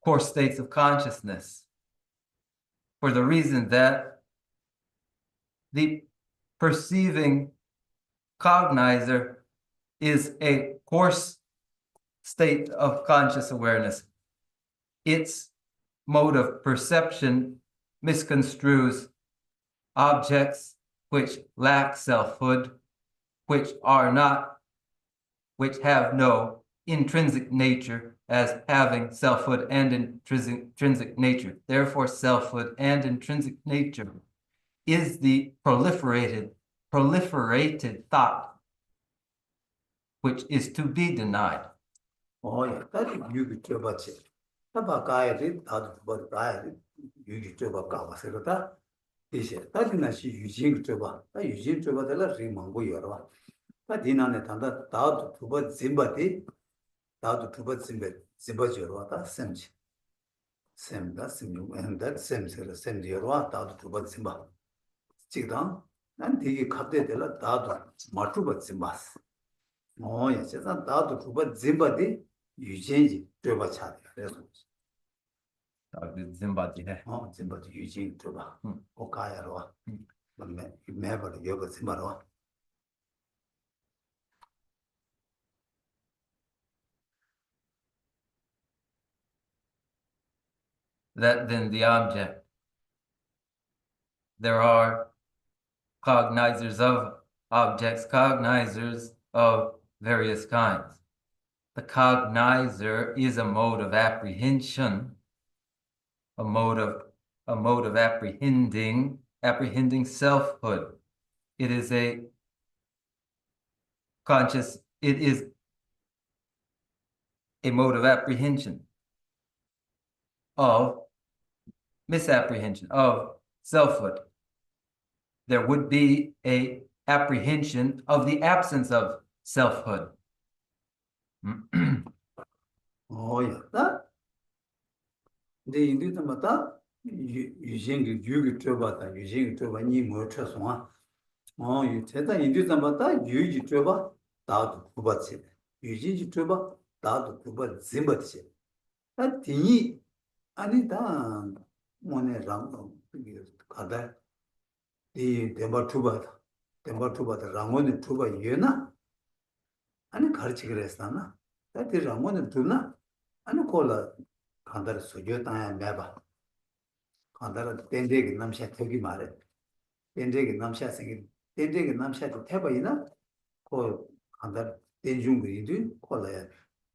core states of consciousness, for the reason that the perceiving cognizer is a coarse state of conscious awareness. Its mode of perception misconstrues objects which lack selfhood, which have no intrinsic nature as having selfhood and intrinsic nature. Therefore, selfhood and intrinsic nature is the proliferated thought which is to be denied. Oh, yeah, that you get about it. About guided, out of guided, you get about Kawasaka. He said, that in a she using Tuba, I using Tuba the Rimango Yorwa. But in an attendant, out to but Zimbati, out to but Zimbajorwa, same, that's new, and that same Yorwa, out to but Zimba. Stick down, and he cut the data, Matuba Zimbas. Oh, yes, that's out to but Zimbati, you change it to a chat. Zimbabwe. Oh, Zimbabwe using Tuba, Okayarwa, never yoga Zimbabwe. That then the object. There are cognizers of objects, cognizers of various kinds. The cognizer is a mode of apprehension, a mode of apprehending selfhood. It is a conscious, it is a mode of apprehension of misapprehension of selfhood. There would be a apprehension of the absence of selfhood. Oh, yeah, that 근데 인도마다 유신기 유기 줘봐다 유신기 줘봐 니뭐 쳐송아 이 제가 인도마다 유지 줘봐 나도 구바치 유진지 줘봐 나도 구바 짐바치 아 뒤니 아니다 뭐네 랑 가다 이 데바 줘봐다 데바 줘봐다 랑원이 줘봐 얘나 아니 가르치 그랬잖아 나한테 랑원이 주나 아니 콜라 간다를 소요 땅에 매봐 간다를 땡데기 남샤 되기 말해 땡데기 남샤 생기 땡데기 남샤도 태바이나 그 간다 땡중국이도 콜라야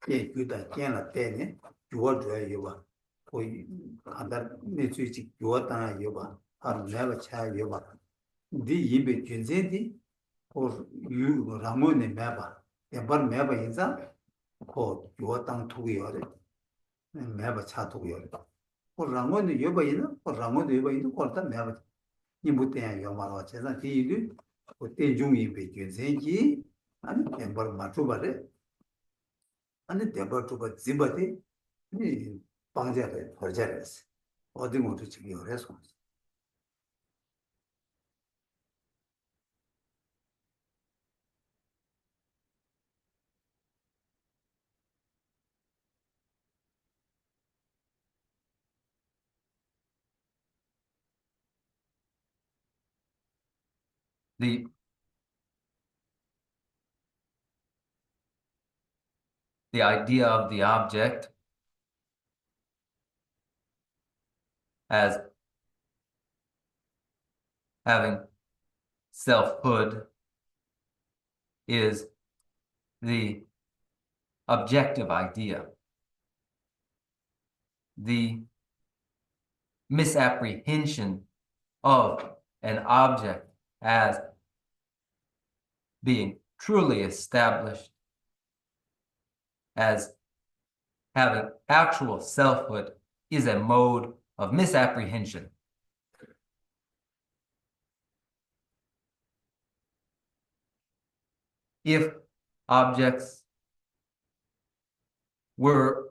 예 그다 깨나 때네 주어줘야 요봐 거의 간다 내주지 요었다 요봐 아 내가 차 요봐 네 입에 괜찮디 그 라모네 매봐 에버 매봐 인자 그 요었다 두고요 매봐 차 두고요 그 라모네 요봐이나 그 라모네 요봐이도 콜다 매봐 이무때야 요마로 제가 뒤도 그때 중이 배견생기 아니 멤버 맞추바래 아니 대버투가 짐바티 이 방자래 벌자래스 어디 모두 지금 그래서 The, the idea of the object as having selfhood is the objective idea. The misapprehension of an object as being truly established, as having actual selfhood, is a mode of misapprehension. If objects were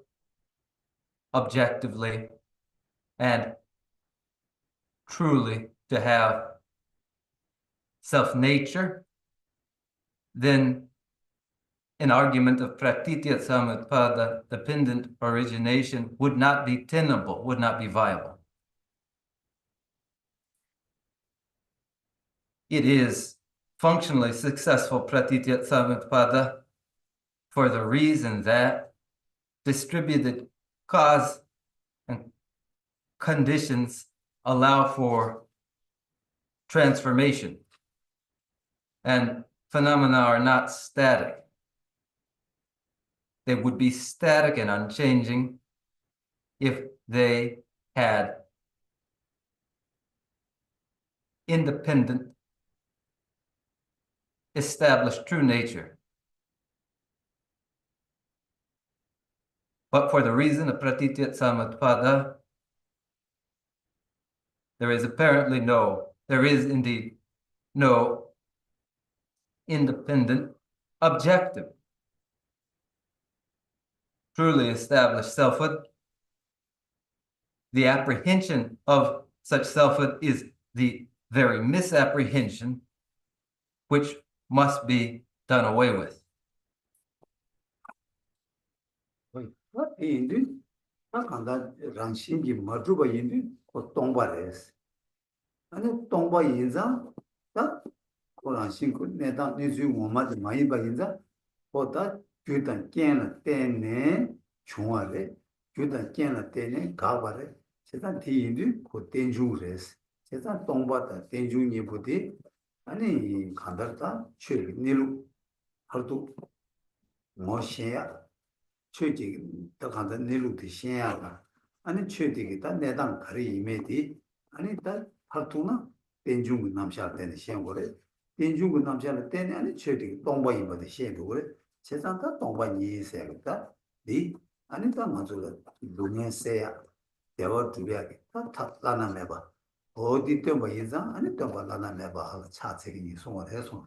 objectively and truly to have self-nature, then an argument of pratitya samutpada, dependent origination, would not be tenable, would not be viable. It is functionally successful pratitya samutpada for the reason that distributed cause and conditions allow for transformation, and phenomena are not static. They would be static and unchanging if they had independent, established true nature. But for the reason of pratitya samutpada, there is indeed no independent, objective, truly established selfhood. The apprehension of such selfhood is the very misapprehension which must be done away with. 인도 나 간다 란신기 마주바 인도 그 동바레스 아니 동바 인자 다 고란신 그 내다 내주 뭐마지 많이 봐 인자 보다 규단 깨나 때네 중화래 규단 깨나 때네 가바래 세상 뒤인도 그 땡중레스 세상 동바다 땡중이 부디 아니 간다다 최 니루 하도 뭐시야 최지 더 간다 내로도 시야가 아니 최디기다 내당 거리 이메디 아니 다 파투나 벤중 남샤 때는 시행 거래 벤중 남샤 때는 아니 최디 동바이 뭐도 시행 거래 세상다 동바이 있어야겠다 이 아니 다 맞을래 루네세야 대화 두려하게 다 라나 매봐 어디 때뭐 인상 아니 때뭐 라나 매봐 하고 차책이 송을 해서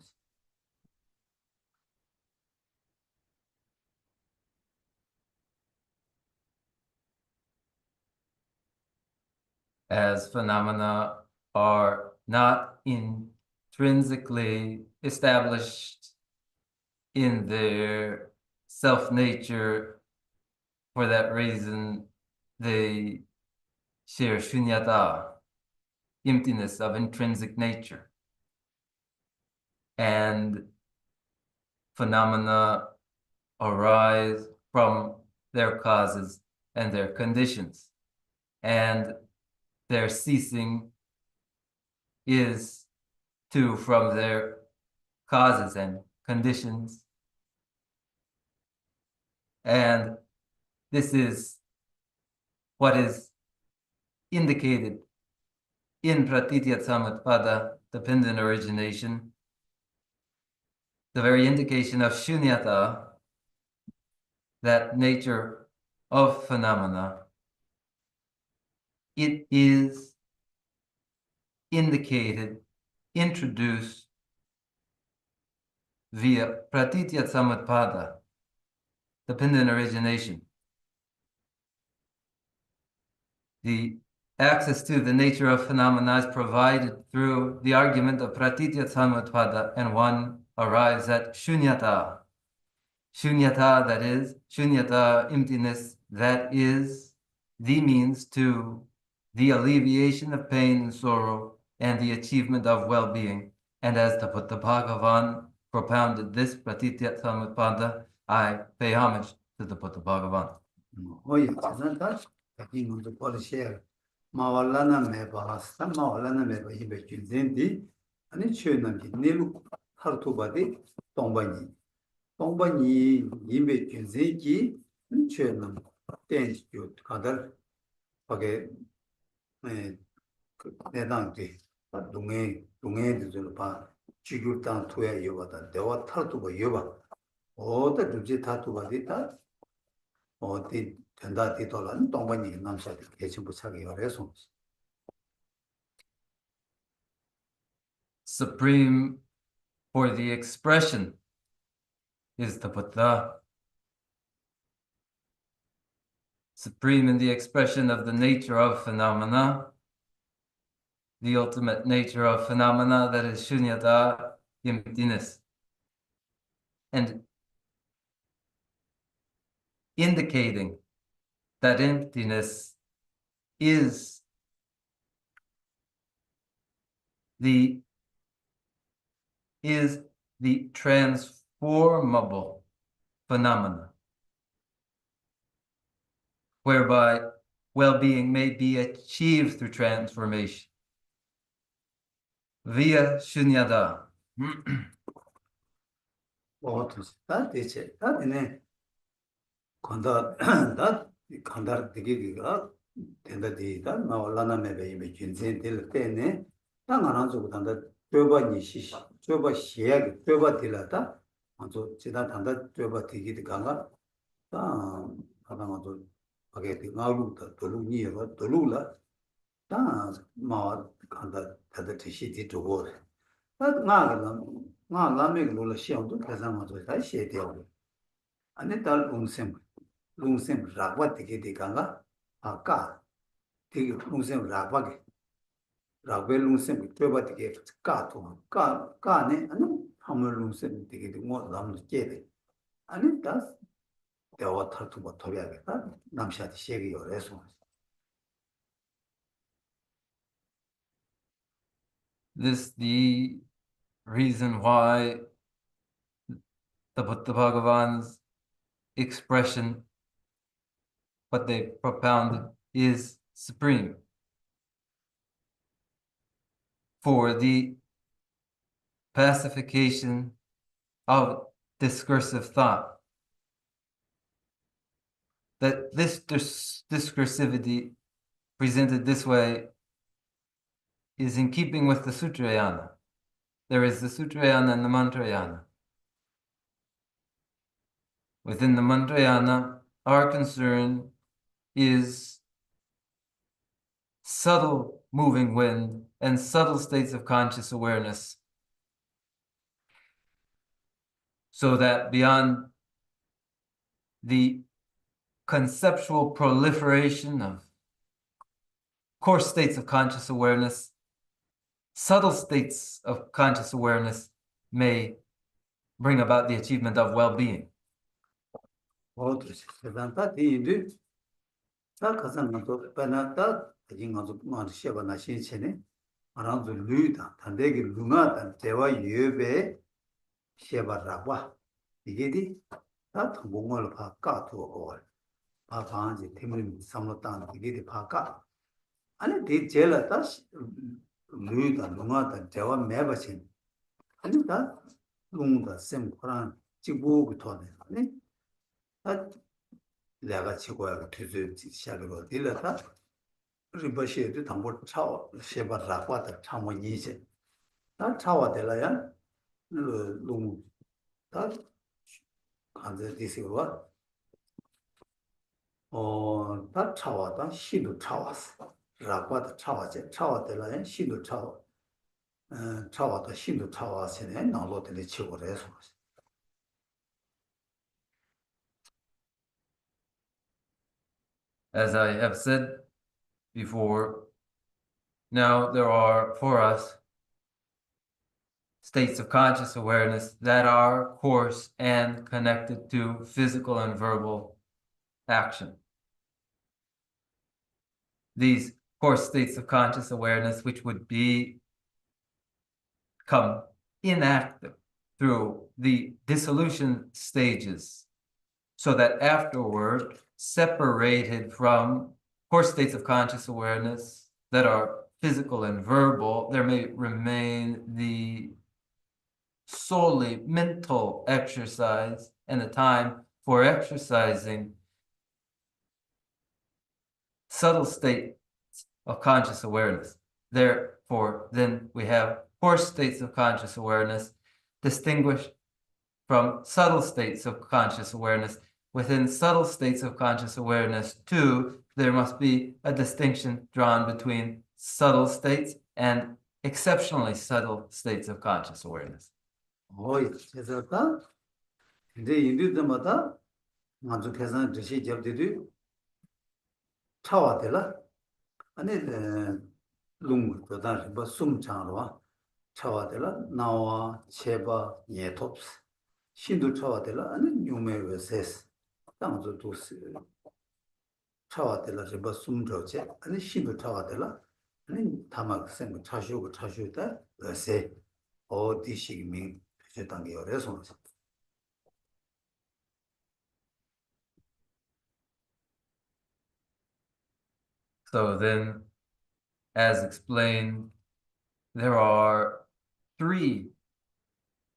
as phenomena are not intrinsically established in their self-nature. For that reason, they share shunyata, emptiness of intrinsic nature. And phenomena arise from their causes and their conditions. And their ceasing is too from their causes and conditions. And this is what is indicated in Pratitya Samutpada, dependent origination, the very indication of shunyata, that nature of phenomena. It is indicated, introduced via Pratitya Samutpada, dependent origination. The access to the nature of phenomena is provided through the argument of Pratitya Samutpada, and one arrives at shunyata. Shunyata, that is, shunyata, emptiness, that is the means to the alleviation of pain and sorrow and the achievement of well-being. And as the Buddha Bhagavan propounded this Pratitya Samutpada, I pay homage to the Buddha Bhagavan. 이 문제 policy 마왈라나 메바스타 마왈라나 메바 이베 준젠디 아니 취연남기 네루 하루토바디 동반이 이베 준젠기 취연남 땡큐 가달 바게 내단게 동해들 봐 지구단 토야 여바다 대화 탈토바 여바 어디 주제 탈토바디다 어디 된다 뒤돌아는 동반이 남사들 개침부 차기 어려서 Supreme for the expression is the Buddha. Supreme in the expression of the nature of phenomena, the ultimate nature of phenomena, that is shunyata, emptiness. And indicating that emptiness is the transformable phenomena, whereby well-being may be achieved through transformation via shunyata. 간다 되게가 된다디다 나올라나메베 이메 준센될 때네 땅 하나 주고 단다 뼈바니 시시 뼈바 시야기 뼈바 딜라다 아주 지다 단다 뼈바 되기도 간가 다 하나마도 하게 나루다 돌루니가 돌루라 다마 간다 다다 티시디 두고 나 라메가 놀라 시험도 가상마도 다 시에되고 안에 달 웅셈 라바 되게 간가 아까 되게 웅셈 라바게 라벨 웅셈 뼈바 되게 까네 아니 함을 웅셈 되게 뭐 남도 깨데 아니 다 대화 탈투고 토비하겠다 남샤디 시에게 요래서 This the reason why the Buddha Bhagavan's expression, what they propounded, is supreme for the pacification of discursive thought. That this discursivity presented this way is in keeping with the Sutrayana. There is the Sutrayana and the Mantrayana. Within the Mantrayana, our concern is subtle moving wind and subtle states of conscious awareness, so that beyond the conceptual proliferation of coarse states of conscious awareness, subtle states of conscious awareness may bring about the achievement of well-being. 아니 디젤라 다시 루이다 농아다 대화 매버신 아니 다 농다 셈코란 지부부터네 아니 다 내가 지고야 뒤즈 시작으로 딜라다 리버시에도 담보 차와 셰바라과다 참고 이제 다 차와 될라야 농다 간제 디시와 다 차와다 시도 차왔어 라과다 차와제 차와들라야 시도 차와 차와다 시도 차와세네 나로들이 치고래서 As I have said before, now there are for us states of conscious awareness that are coarse and connected to physical and verbal action. These coarse states of conscious awareness, which would become inactive through the dissolution stages, so that afterward, separated from coarse states of conscious awareness that are physical and verbal, there may remain the solely mental exercise and the time for exercising subtle states of conscious awareness. Therefore, then we have coarse states of conscious awareness distinguished from subtle states of conscious awareness. Within subtle states of conscious awareness, too, there must be a distinction drawn between subtle states and exceptionally subtle states of conscious awareness. 그래서 이제 인류들마다 아주 계산 뜻이 접대도 차와들라 아니 룽도다 뭐 숨창으로 차와들라 나와 제바 예톱스 신도 차와들라 아니 뉴메베세스 당도 도스 차와들라 뭐 숨저제 아니 신도 차와들라 아니 다막 생 차슈다 어세 어디식민 단계 어려서 So then, as explained, there are 3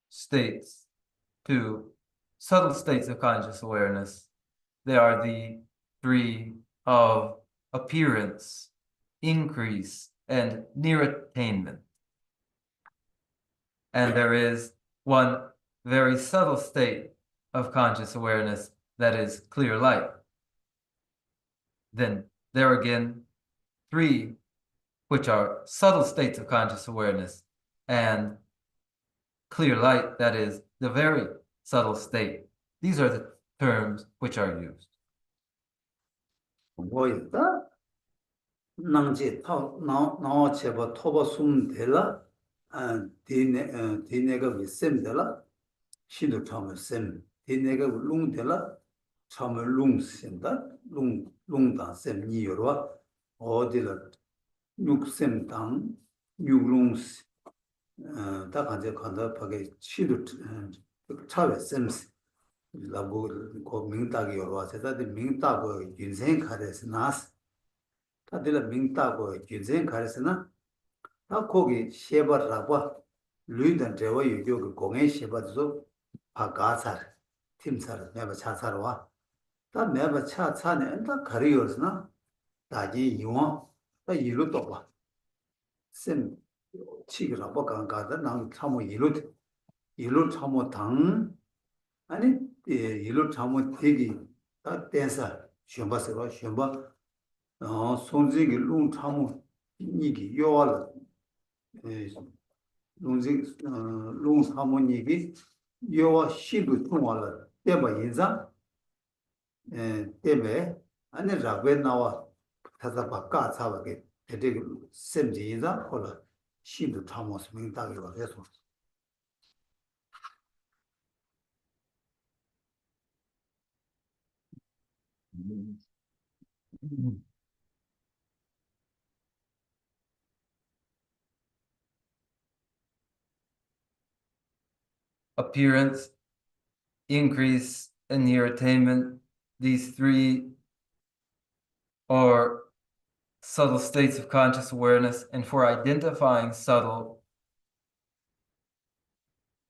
states to subtle states of conscious awareness. They are the 3 of appearance, increase, and near attainment. And there is one very subtle state of conscious awareness that is clear light. Then there again, 3 which are subtle states of conscious awareness, and clear light, that is the very subtle state. These are the terms which are used. 뭐였다? 낭지 나와 제바 토바 숨 될라 디네가 위셈 될라 시도 처음에 셈 디네가 룽 될라 처음에 룽 센다 룽다 셈 니요와 어디라 육셈당 육룽스 다 간제 간다 파게 시도 차외 셈스 라고 고 명다기 여러 세다들 명다고 인생 가르스 나스 다들 명다고 인생 가르스나 다 거기 셰바라고 루이던 제와 유교 공연 셰바도 바가사 팀사를 매바 차사로와 다 매바 차차네 다 가리어스나 다지 이원 다 이루도 봐 셈 치기라고 간가다 난 참고 이루 참고 당 아니 이루 참고 되기 다 댄서 쉔바스로 쉔바 손지기 룽 참고 이기 요알 룽지 룽 참고 이기 요와 시도 통화를 때바 인자 때문에 아니 라베 나와 타자 바까 차바게 这个甚至于呢，或者信徒他们是明大概吧，来说。appearance, increase, and near attainment. These three are subtle states of conscious awareness, and for identifying subtle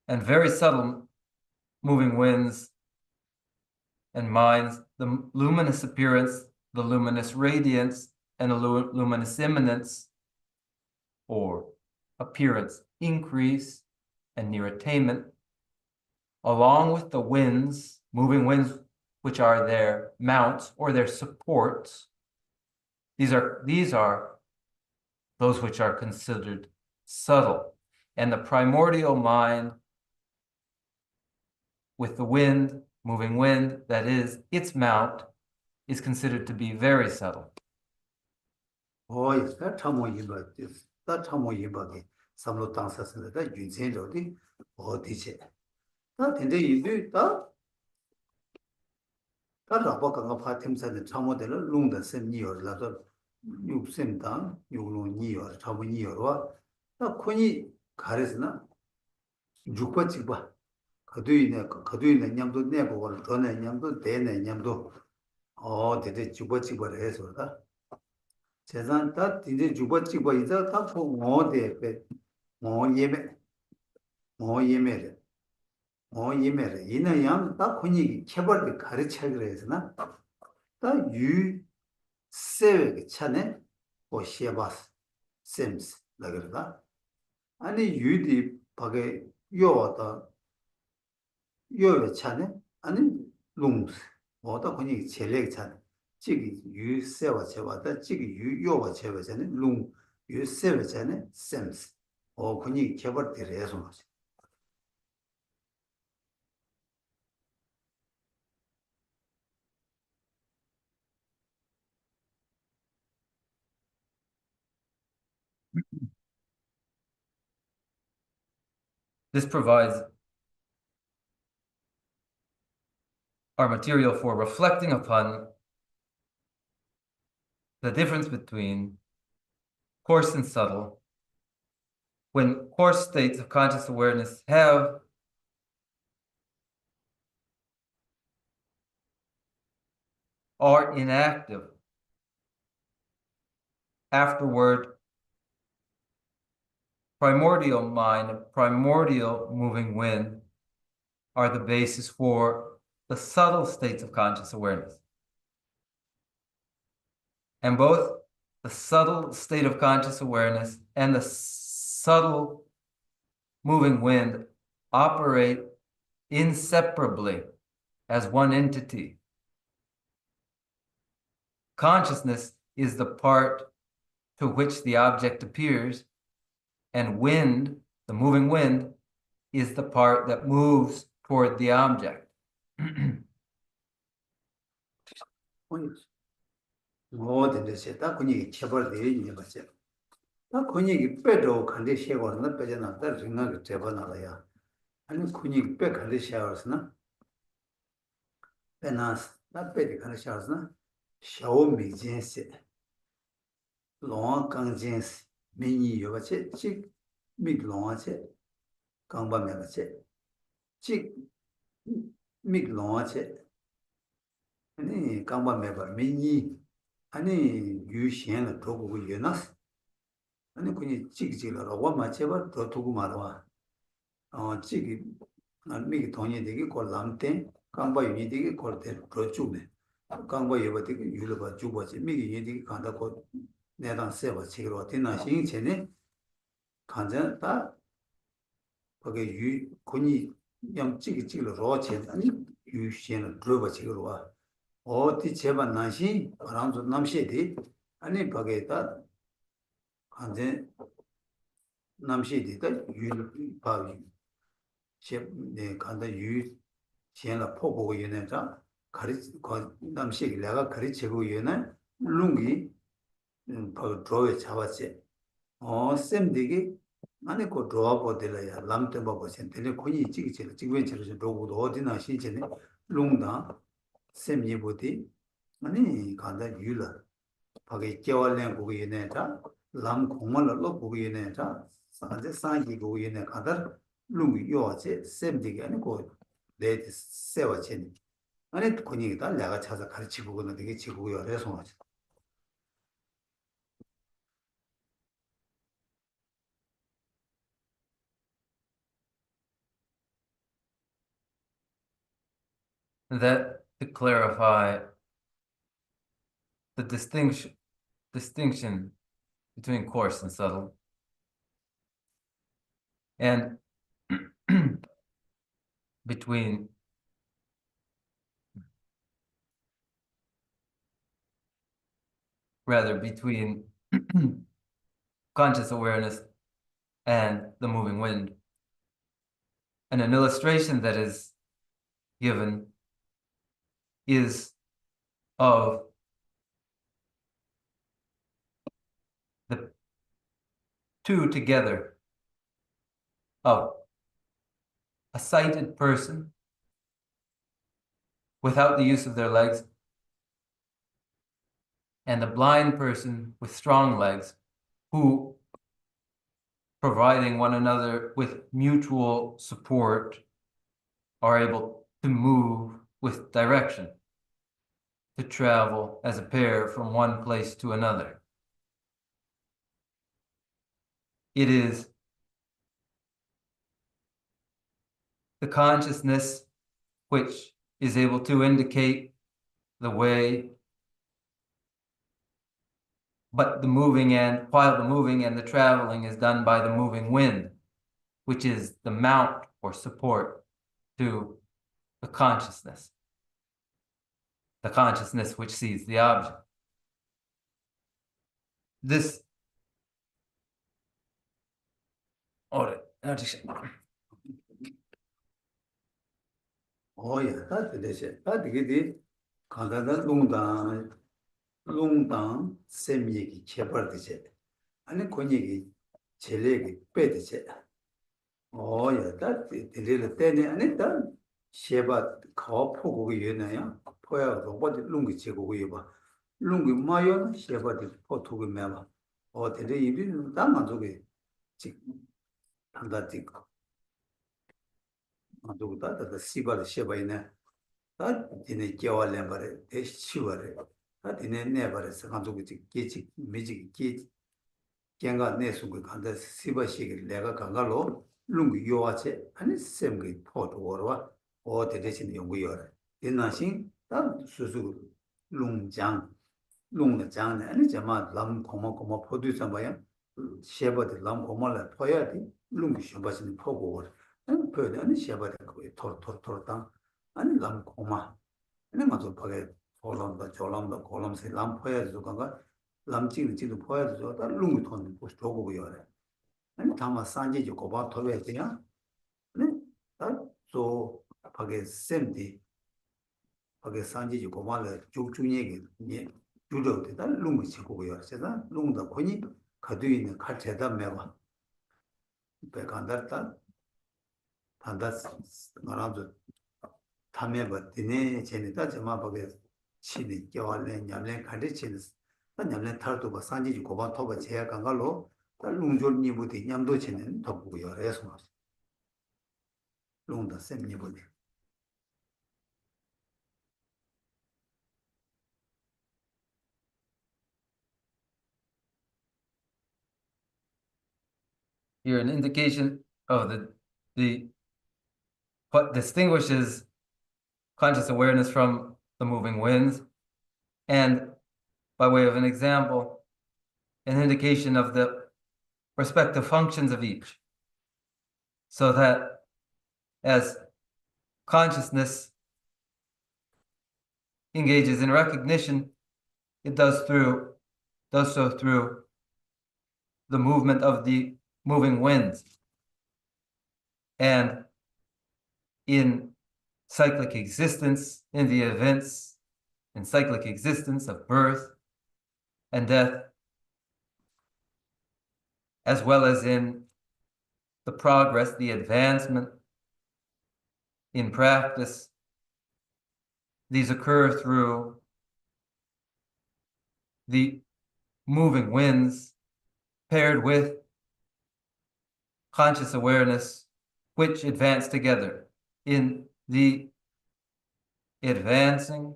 and very subtle moving winds and minds, the luminous appearance, the luminous radiance, and the luminous immanence, or appearance, increase, and near attainment, along with the winds, moving winds, which are their mounts or their supports. These are those which are considered subtle. And the primordial mind with the wind, moving wind, that is its mount, is considered to be very subtle. Oh, yes, that time samlo tangsa senda da yunzen ro di o di che. Da tende yidu da raba kanga pha timsa de chamo de la lung da sem ni yor la da yup sem da yu lung ni yor chamo ni yor wa da koni gares na jukpa chikba kaduine nyamdo nebo wala done nyamdo dene nyamdo o de jukpa chikba re so da 재산 다 이제 주버치고 이제 다 뭐데 뭐 예매 뭐 예매래 뭐 예매래 이는 양다 군이 개벌을 가르쳐 그래서나 다유 세게 차네 뭐 시에바스 셈스 나그러다 아니 유디 밖에 요다 요에 차네 아니 룽스 뭐다 군이 제일 차네 这个与社会结合的这个与药物结合的龙与社会间的 sense 我可以结合的来说 This provides our material for reflecting upon the difference between coarse and subtle. When coarse states of conscious awareness are inactive, afterward, primordial mind, primordial moving wind are the basis for the subtle states of conscious awareness. And both the subtle state of conscious awareness and the subtle moving wind operate inseparably as one entity. Consciousness is the part to which the object appears, and wind, the moving wind, is the part that moves toward the object. 모든 데서 다 군이 개벌 되는 거죠. 다 군이 빼도 간데 시에거나 빼잖아. 다 생각이 되버나야. 아니 군이 빼 간데 시에거나 빼나스 다 빼디 간데 시에거나 샤오미진세 롱강진세 미니 요바체 직 미롱아체 강바메바체 직 미롱아체 아니 강바메바 미니 아니 유시엔의 도구고 연나스 아니 그니 찍찍이라 와마 제발 더 두고 말아 찍이 미기 돈이 되게 골람때 강바 유니 되게 골때 더 주네 강바 예바 되게 유르바 주버지 미기 예디 간다 고 내단 세바 치기로 되나 신체네 간전 다 거기 유 군이 양 찍찍이로 로체 아니 유시엔의 들어봐 치기로 와 어디 제발 나시 바람도 남시디 아니 바게다 간제 남시디다 유 바위 제네 간다 유 지연라 포보고 있는 자 ခရစ်namshik laga khari chego yena lungi 드로에 잡았지. 쌤되게 안에 그 드로아 보들이야. 람템바 보신 되게 군이 찍이지. 찍변처럼 로고도 어디나 신체네. 롱다 쌤이 보디 아니 간다 유라. 밖에 깨월랭 보고 있네다. 람 공만로 보고 있네다. 사제 사기 보고 있네. 가다 룽이 요아제 쌤되게 아니 그 레드 세워체니. 아니 군이다 내가 찾아 가르치고 그는 되게 지고 열해서 That to clarify the distinction between coarse and subtle, and between conscious awareness and the moving wind. And an illustration that is given is of the two together, of a sighted person without the use of their legs and a blind person with strong legs, who, providing one another with mutual support, are able to move with direction, to travel as a pair from one place to another. It is the consciousness which is able to indicate the way, but while the moving and the traveling is done by the moving wind, which is the mount or support to the consciousness which sees the object. This 야, 다 되지. 다 되게 간단한 롱당 쌤 얘기 개발되지. 아니 그 얘기 제일 얘기 빼되지. 야, 다 들릴 때네. 아니 다 쉐바 거포고 얘네야. 포야 로봇 롱기 제고 봐. 롱기 마요 쉐바디 포토고 매봐. 되게 이비는 다만 저기 지 한다지. 누구다 다 시바를 쉐바이네. 다 디네 겨월렘 바래 대시월에 다 디네 네바레스 간두기 계지 미지 계 겐가 내수고 간다 시바시기 내가 간가로 룽기 요아체 아니 셈기 포도어와 대대신 연구요래 디나신 다 수수 룽장 룽장네 아니 자마 람 고모 포두선 봐야 쉐바드 람 고모라 포야디 룽기 쉐바신 포고 아니 포야디 아니 쉐바드 거기 토토토당 아니 람 고마 아니 맞아 파게 홀람다 졸람다 콜람세 람 포야지 가가 람찌는 지도 포야지 다 룽이 톤 보스 도고 요래 아니 다마 산지 고바 토베지야 아니 다저 파게 셈디 파게 산지 고마를 쭉쭉얘기 예 주도데 다 룽이 치고 요래 제가 룽다 코니 가도 있는 칼체다 매봐 배간다다 단다 나라도 담에버 디네 제네다 제마버게 치니 겨알레 냠레 가르치는 냠레 탈도가 산지지 고반 토바 제야 간갈로 룽졸니부디 냠도 치는 덕부요 해서 룽다 셈니부디 here an indication of what distinguishes conscious awareness from the moving winds, and by way of an example, an indication of the respective functions of each, so that as consciousness engages in recognition, it does so through the movement of the moving winds. And in cyclic existence, in the events in cyclic existence of birth and death as well as in the progress, the advancement in practice. These occur through the moving winds paired with conscious awareness, which advance together in the advancing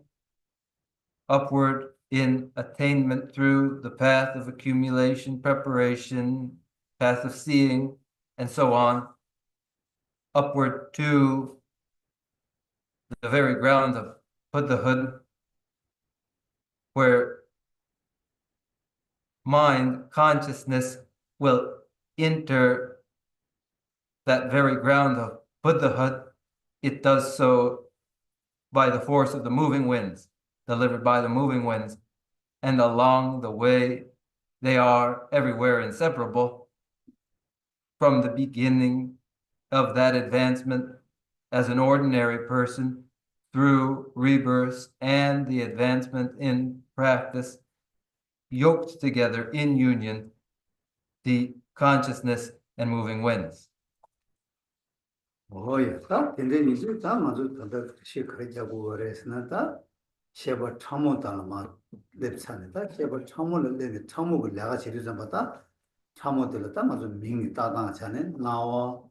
upward in attainment through the path of accumulation, preparation, path of seeing, and so on, upward to the very ground of Buddhahood, where mind, consciousness will enter that very ground of Buddhahood. It does so by the force of the moving winds, delivered by the moving winds, and along the way they are everywhere inseparable from the beginning of that advancement as an ordinary person through rebirth and the advancement in practice, yoked together in union, the consciousness and moving winds. 다 근데 이제 다 맞아 다 시크하자고 그래서나다 셰버 참모다마 랩산에다 셰버 참모를 내게 참모를 내가 제일 좀 받다 참모들다 맞아 민이 따다잖아 나와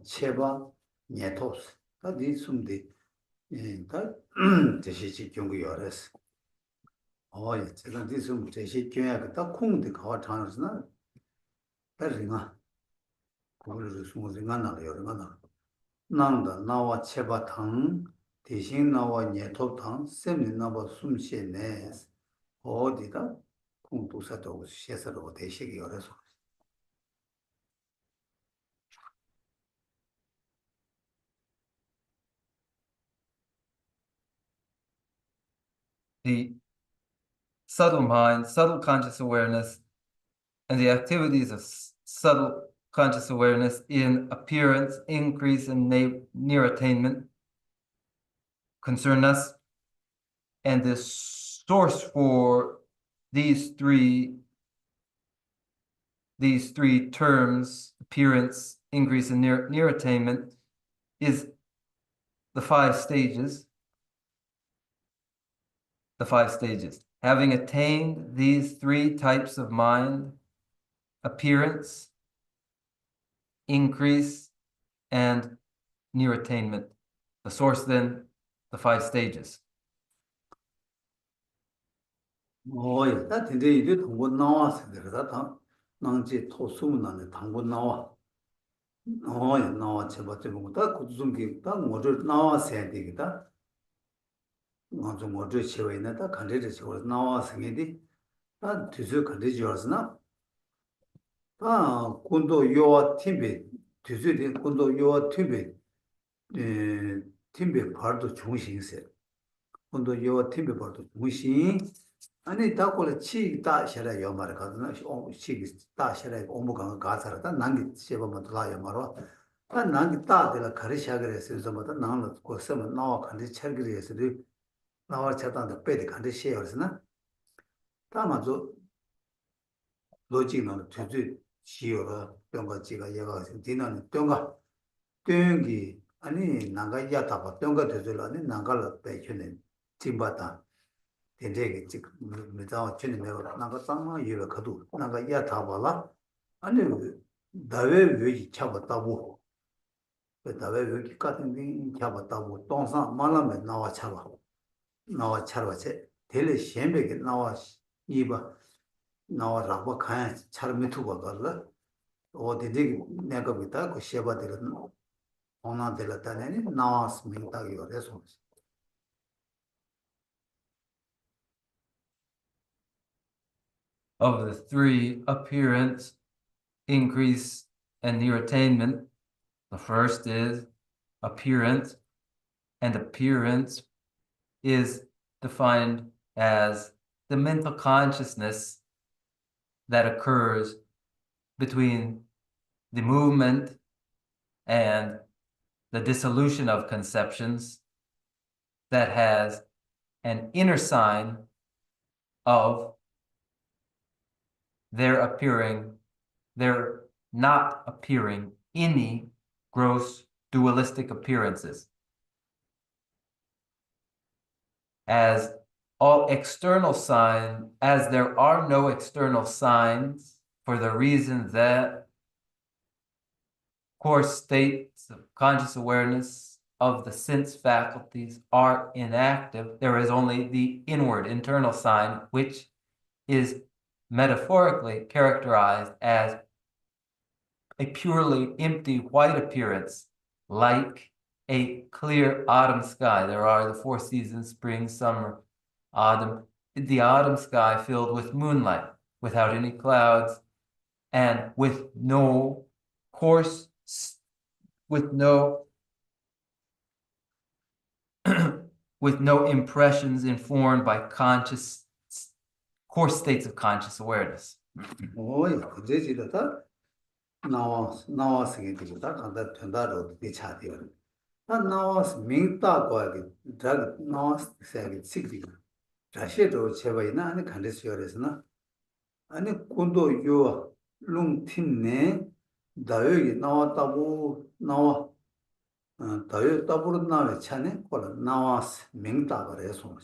셰버 네토스 다디 숨디 다 제시 경고 열었어 제가 디숨 제시 경야 다 콩데 가와 타는스나 다리가 그거를 숨어서 나나 열어나 난다 나와 체바탕 대신 나와 예토탕 셈이 나와 숨쉬네 어디다 공도사도 시에서로 대식이 열어서 The subtle mind, subtle conscious awareness, and the activities of subtle conscious awareness in appearance, increase, and near attainment concern us. And the source for these three terms, appearance, increase, and near attainment, is the 5 stages. The 5 stages. Having attained these 3 types of mind, appearance, increase, and near attainment. The source then, the 5 stages. 다 근데 이제 통고 나와서 그러다 낭지 토수문안에 당고 나와 나와 제바 제보다 고중기 다 모두 나와서 되겠다 먼저 모두 치워이나다 간데를 치워 나와서 해디 다 뒤져 간데지 왔으나 다 군도 요와 팀비 뒤져디 군도 요와 팀비 팀비 바도 중심세 군도 요와 팀비 바도 중심 아니 다고래 치 다셔라 요말 가드나 치 다셔라 오무가 가사라다 난기 제법만 돌아야 말어 다 난기 다들 가르샤 그래서 좀부터 나는 고스면 나와 간데 철그리에서 나와 차단도 빼데 간데 셰어스나 다 맞아 로직은 되지 시어가 병가지가 얘가 디나는 병가 병기 아니 나가 야다가 병가 되절라니 나가를 빼주네 tim바다 된대게 지금 메다 chen 내가 나가 땅마 이거 가도 나가 야 다발라 아니 다외 외기 잡았다고 다외 외기 같은 게 잡았다고 동상 말하면 나와 차와체 델레 셴베게 나와 이바 나와 라고 칸 차르미 투고 가라 어디데 내가 비다 그 셰바들은 오나들다네 나와스 민다기 그래서 Of the 3, appearance, increase, and near attainment, the first is appearance, and appearance is defined as the mental consciousness that occurs between the movement and the dissolution of conceptions that has an inner sign of their appearing there not appearing any gross dualistic appearances. As all external signs, as there are no external signs, for the reason that core states of conscious awareness of the sense faculties are inactive, there is only the inward, internal sign, which is metaphorically characterized as a purely empty white appearance, like a clear autumn sky. There are the four seasons: spring, summer, autumn. The autumn sky filled with moonlight, without any clouds, and with no coarse, with no with no impressions informed by conscious, coarse states of conscious awareness. 나와서 이게 다 간다 된다로 비차디요. 나 나와서 민다고 다 나와서 세게 찍기. 다시도 제바이나 아니 간데스요레스나 아니 군도 요 룽팀네 다여기 나왔다고 나와 다여 따부르 나와 차네 콜 나와서 민다고 그래서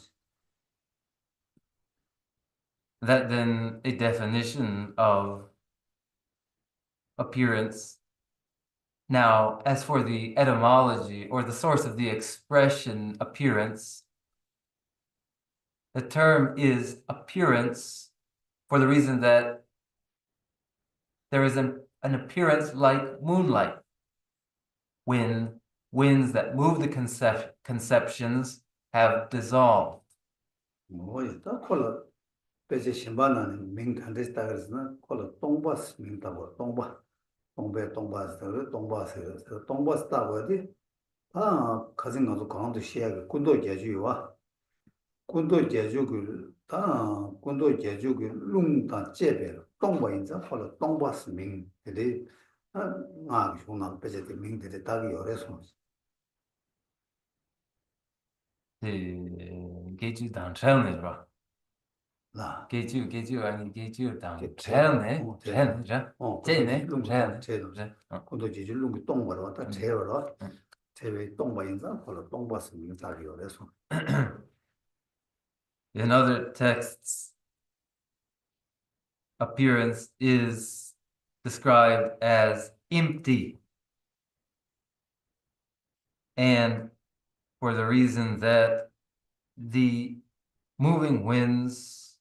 That then a definition of appearance. Now, as for the etymology or the source of the expression appearance, the term is appearance for the reason that there is an appearance like moonlight when winds that move the conceptions have dissolved. 뭐였다 콜 배제 신반은 민간데스다 그래서는 콜 동바스 민다고 동바스도 동바스다 어디 가진 것도 강도 시야가 군도 제주와 군도 제주그 군도 제주그 룽다 제베 동바인자 콜 동바스 민 근데 중앙 배제 민들이 딱이 요래서 게주 당천네 봐. 나 게주 아니 게주 당천네. 천네. 제네. 제네. 군도 제주 룽이 동바로 왔다 제어로 제외 동바인자 콜 동바스 민 딱이 요래서 In other texts, appearance is described as empty. And for the reason that the moving winds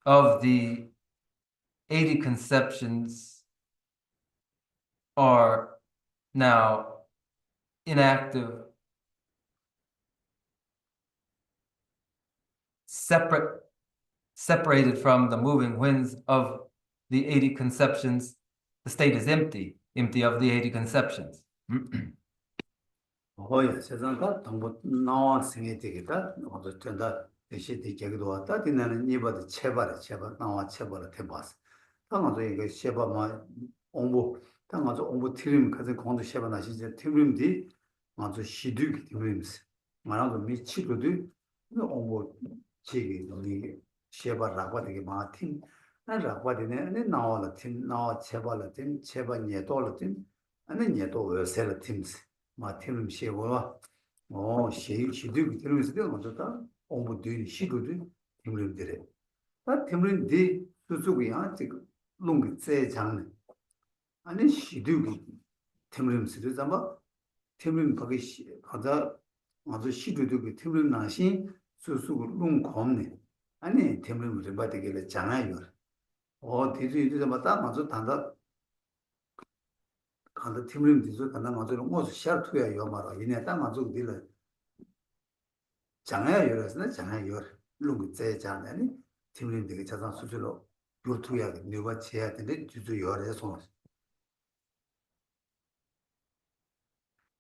of the 80 conceptions are now inactive, separated from the moving winds of the 80 conceptions, the state is empty of the 80 conceptions. 세상가 동부 나와 생애 되겠다. 어서 된다. 대시 되게도 왔다. 뒤에는 이버도 체발 나와 체발을 해봤어. 당어도 이거 셰바마 공부 당어도 공부 트림 가서 공부 셰바 나시제 트림디 아주 시두기 트림스. 말아도 미치고도 공부 지기 우리 셰바라고 되게 마팀 나라고 되네. 나와라 팀 나와 체발을 팀 체바 녀도를 팀 아니 녀도 왜셀 팀스. 마팀 시고와 시두기 트림스도 먼저다. 공부 뒤 시도도 팀들이 다 팀들이 수수고야 지금 농기 제장 아니 시두기 팀들이 잡아 팀들 거기 가자 아주 시도도 그 팀들 나시 수수고 농 검네 아니 팀들이 받게를 장아요 뒤도 잡았다 맞아 단다 간다 팀들이 간다 맞아 뭐 샤트야 요 말아 이내 딱 맞아 들려 장애야 열었으나 장애 열 롱이 제자네 팀들이 자산 수술로 요투야 내가 제야 되는데 주주 열에서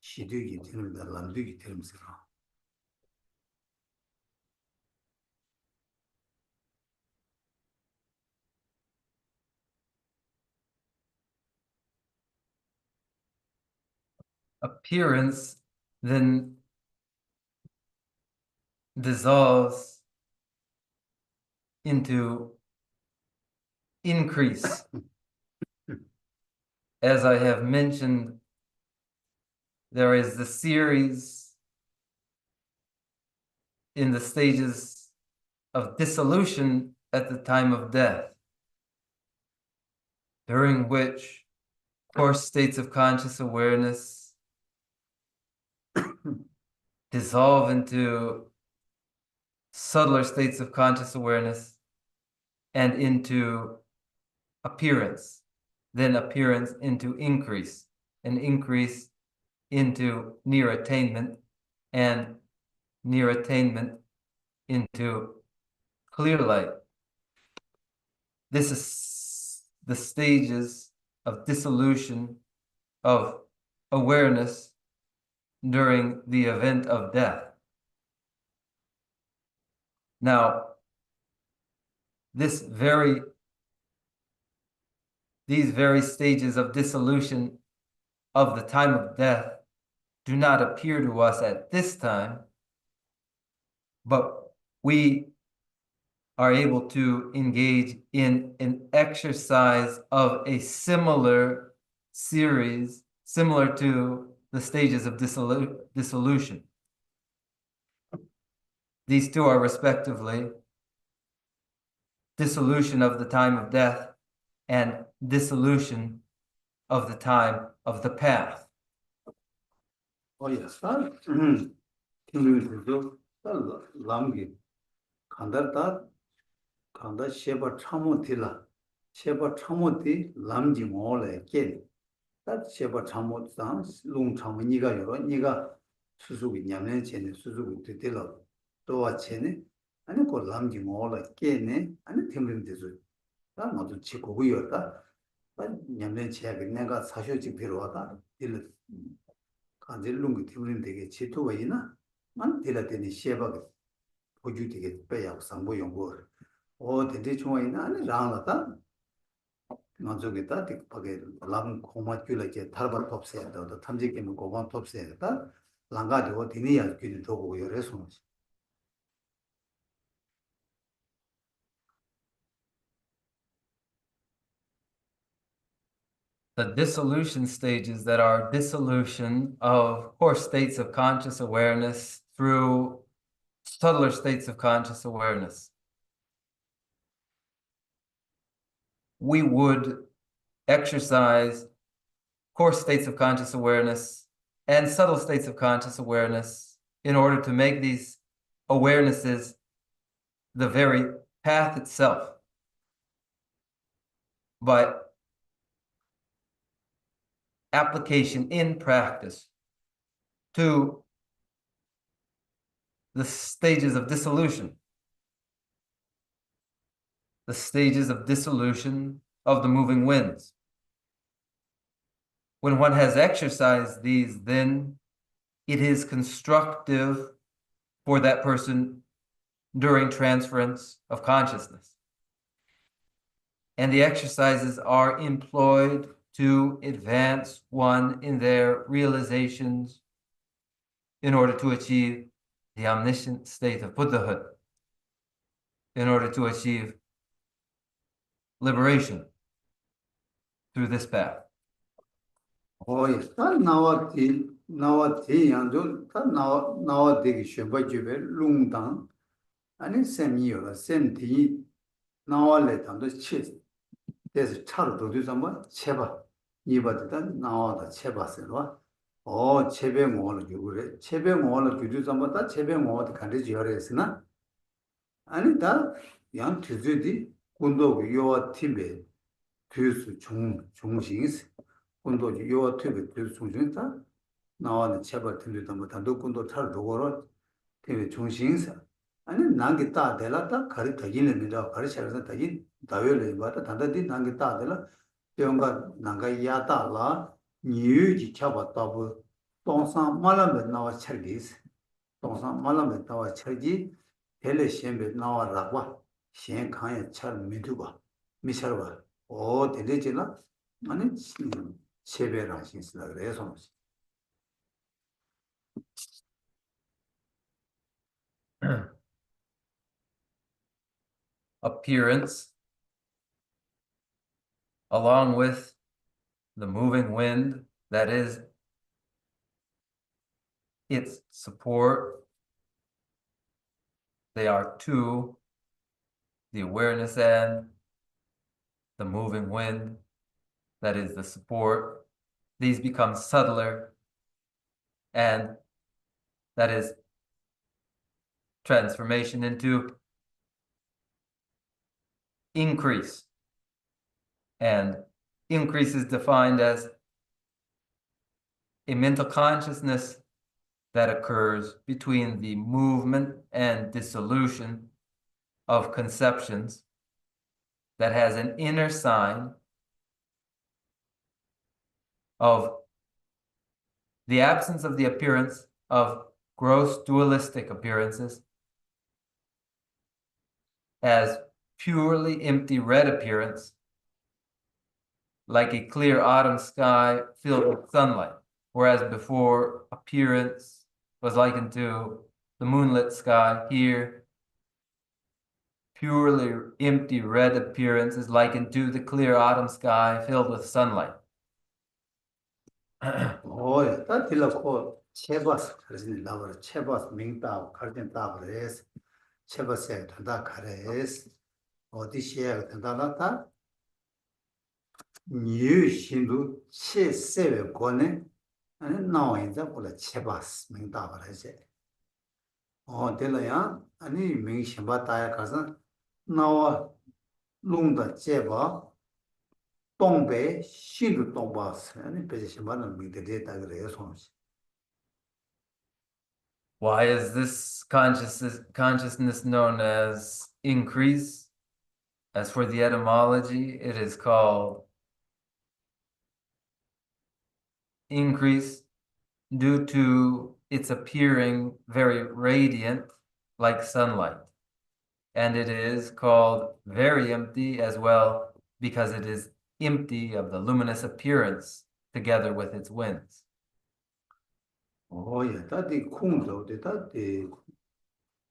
시대기 팀들 람디기 팀들 Appearance then dissolves into increase. as I have mentioned, there is the series in the stages of dissolution at the time of death, during which coarse states of conscious awareness dissolve into subtler states of conscious awareness and into appearance, then appearance into increase, and increase into near attainment, and near attainment into clear light. This is the stages of dissolution of awareness during the event of death. Now, these very stages of dissolution of the time of death do not appear to us at this time, but we are able to engage in an exercise of a similar series, similar to the stages of dissolution. These two are respectively dissolution of the time of death and dissolution of the time of the path. Oh yes, 람기 간다다 간다 셰바 참모티라 셰바 참모티 람지 몰래 게 딱 셰바 참모상 롱 참모 니가 여러 니가 수수기 냠내 전에 수수기 되들어 또와 전에 아니 그 람지 몰래 게네 아니 팀림데서 나 모두 치고고였다 냠내 제가 내가 사쇼직 들어와다 일 간질룽기 팀림되게 치토가이나 만 데라데니 셰바가 보주 되게 빼야 상보 연구 대대 중앙이나 아니 라나다 만족했다 되게 람 고마줄게 탈바 톱세다 탐지게면 고만 톱세다 랑가도 디니야 기도 도고 요래서 The dissolution stages that are dissolution of coarse states of conscious awareness through subtler states of conscious awareness. We would exercise coarse states of conscious awareness and subtle states of conscious awareness in order to make these awarenesses the very path itself. But application in practice to the stages of dissolution. The stages of dissolution of the moving winds. When one has exercised these, then it is constructive for that person during transference of consciousness. And the exercises are employed to advance one in their realizations in order to achieve the omniscient state of Buddhahood, in order to achieve liberation through this path. Oh yes, 다 나와티 양도 다 나와 되기 쉬워지베 룽당 아니 셈이요 셈티 나와래 담도 치 그래서 차로 도도 한번 쳐봐 이바다 나와다 쳐봤어요. 체배 모를 주고래 체배 모를 주도 한번 다 체배 모도 간지 지어랬으나 아니 다양 주주디 군도 요와 팀에 뒤수 중심이 군도 요와 팀에 뒤수 중심다 나와는 체벌 팀도 한번 단독 군도 잘 도고로 팀의 중심사 아니 난게 다 될라다 가리 더기는데 가리 차려서 더기 다외를 봐도 단단히 난게 다 될라 병가 난가 야다라 뉴지 잡았다고 동상 말하면 나와 차리스 동상 말하면 나와 차지 헬레 셴베 나와라고 셴 칸에 잘 믿어봐 미셔봐 되지나 아니 세배라 신스라 그래서 Appearance, along with the moving wind, that is its support. They are two, the awareness and the moving wind, that is the support. These become subtler, and that is transformation into increase. And increase is defined as a mental consciousness that occurs between the movement and dissolution of conceptions that has an inner sign of the absence of the appearance of gross dualistic appearances as purely empty red appearance, like a clear autumn sky filled with sunlight, whereas before appearance was likened to the moonlit sky. Here, purely empty red appearance is likened to the clear autumn sky filled with sunlight. 오야 다 딜라코 체바스 그래서 나버 체바스 밍다 가르진 다버레스 체바스에 된다 가레스 어디시에 된다나타 뉴신도 체세베 고네 아니 나와인자 볼라 체바스 밍다버레세 딜라야 아니 밍심바다야 가서 나와 롱다 제바 동배 신도 동바스 아니 베지심바는 밍데데다 그래요 손시 Why is this consciousness known as increase? As for the etymology, it is called increase due to its appearing very radiant like sunlight. And it is called very empty as well because it is empty of the luminous appearance together with its winds. 오야 다디 콩도 다디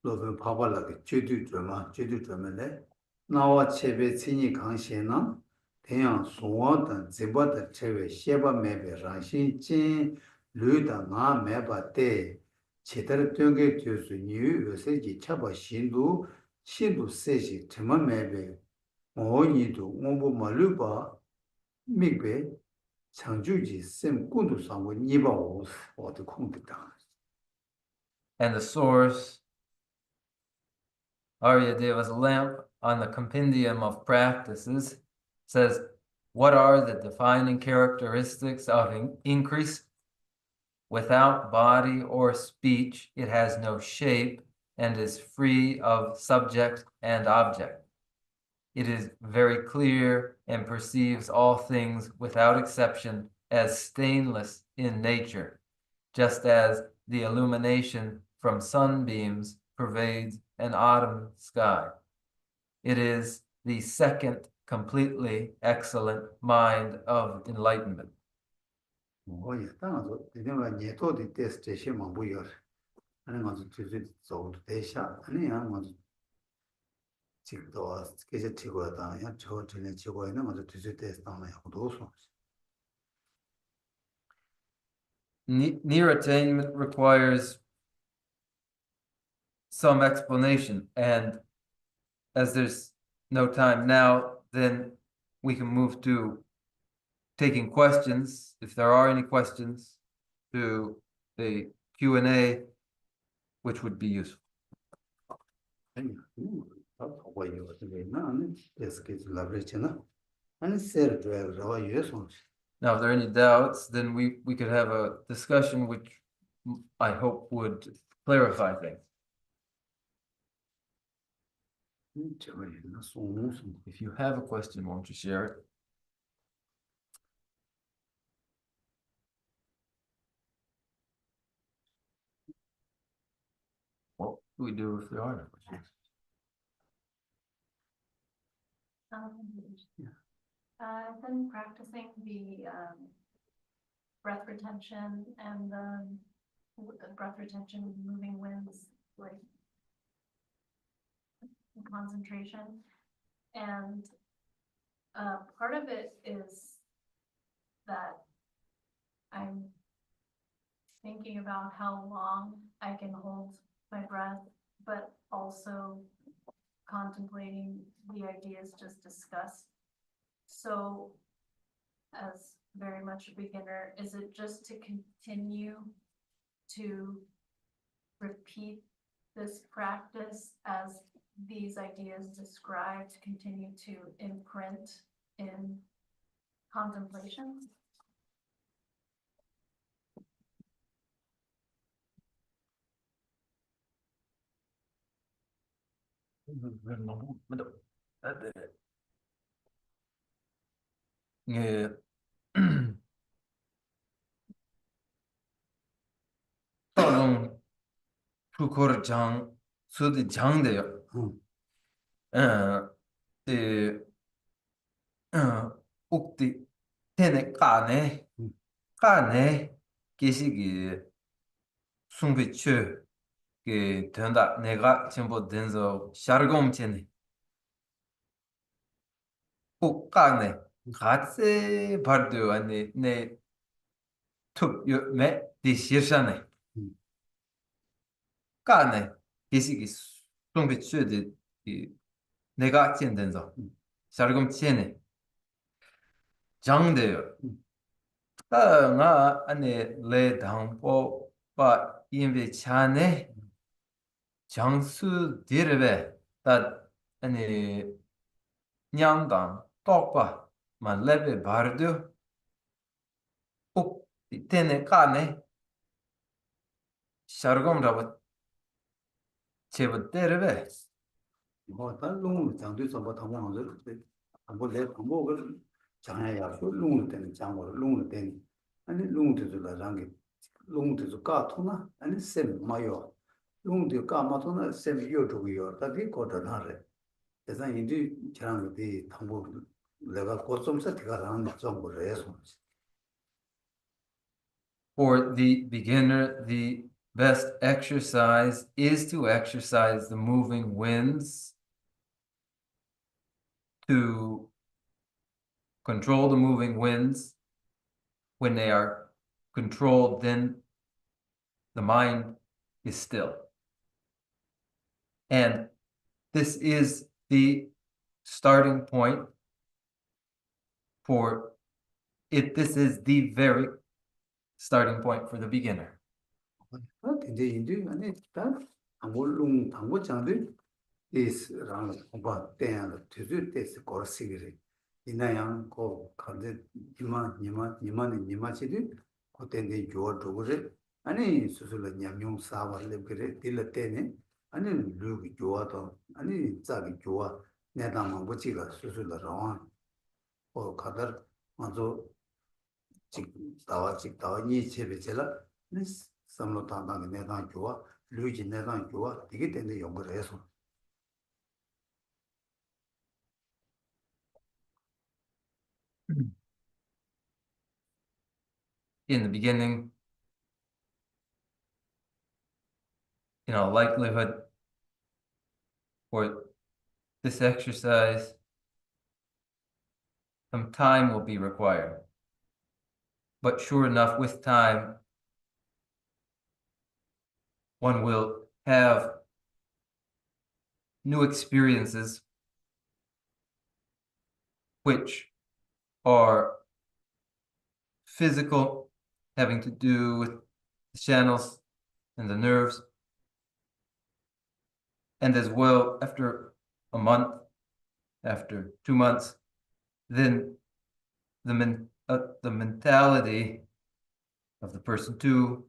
로베 바발라게 제주 드라마네 나와 체베 친이 강시나 대양 소원던 제바다 체베 셰바 메베 라신 진 르다 나 메바테 제대로 뛰게 되수 니 요새지 차바 신도 세시 테마 메베 오니도 오보 말루바 미베 창주지 셈 군도 상고 니바오 어디 콩드다 And the source, Aryadeva's lamp on the compendium of practices, says, what are the defining characteristics of increase? Without body or speech, it has no shape and is free of subject and object. It is very clear and perceives all things without exception as stainless in nature, just as the illumination from sunbeams pervades an autumn sky. It is the second completely excellent mind of enlightenment. 오야 땅도 되는가 니토디 테스트 시만 보여 아니 맞아 뒤지 저도 대샤 아니야 맞아 지금도 계속 지고다 야 저전에 지고에는 맞아 뒤지 테스트 하나 하고도 Near attainment requires some explanation, and as there's no time now, then we can move to taking questions, if there are any questions, to the Q&A, which would be useful. 아니 하고 이거 어떻게 나는 데스케지 라브레치나 아니 세르드와 예소 Now, if there are any doubts, then we could have a discussion which I hope would clarify things. If you have a question, won't you share it? What do we do if there are no questions? I've been practicing the breath retention and the breath retention, moving winds, like concentration. And part of it is that I'm thinking about how long I can hold my breath, but also contemplating the ideas just discussed. So as very much a beginner, is it just to continue to repeat this practice as these ideas described continue to imprint in contemplation? 예. 떠롱 푸코르장 수디 장대요. 이 옥디 테네 까네 계시기 숭비추 그 된다 내가 전부 된서 샤르곰체네 꼭 까네 같이 봐도 아니 네툭요메 디시르샤네 까네 계시기 숭비추데 이 내가 찐된서 샤르곰체네 장대요 nga ane le dang po pa yinbe chane 장수 dirbe ta ane nyam dang tok pa ma lebe bardu uk tene kane shargom raba cheba dirbe 롱을 장도에서 뭐 담아서 내 방법을 장야야 롱을 때는 장으로 롱을 때는 아니 롱도 라랑게 롱도 까토나 아니 셈 마요 롱도 까마토나 셈 요도요 다디 거다나래 그래서 인디 저랑이 방법 내가 고점서 들어가는 좀 그래서 For the beginner, the best exercise is to exercise the moving winds, to control the moving winds. When they are controlled, then the mind is still. And this is the starting point for it. This is the very starting point for the beginner. 근데 인디 아니 다 아몰롱 당고 장들 이스랑 뭐 때야 되줄 때스 거시기리 이나양 고 간데 니마치디 고텐데 조어도그레 아니 수술을 냠용 사발레 그래 딜레테네 아니 루기 조아도 아니 자기 조아 내다만 뭐지가 수술을 라와 어 가다 먼저 다와 니 제베젤라 네 삼로 단단히 내다 조아 루지 내다 조아 이게 된데 연구를 해서 In the beginning, likelihood for this exercise, some time will be required. But sure enough, with time, one will have new experiences which are physical, having to do with the channels and the nerves. And as well, after a month, after 2 months, then the mentality of the person too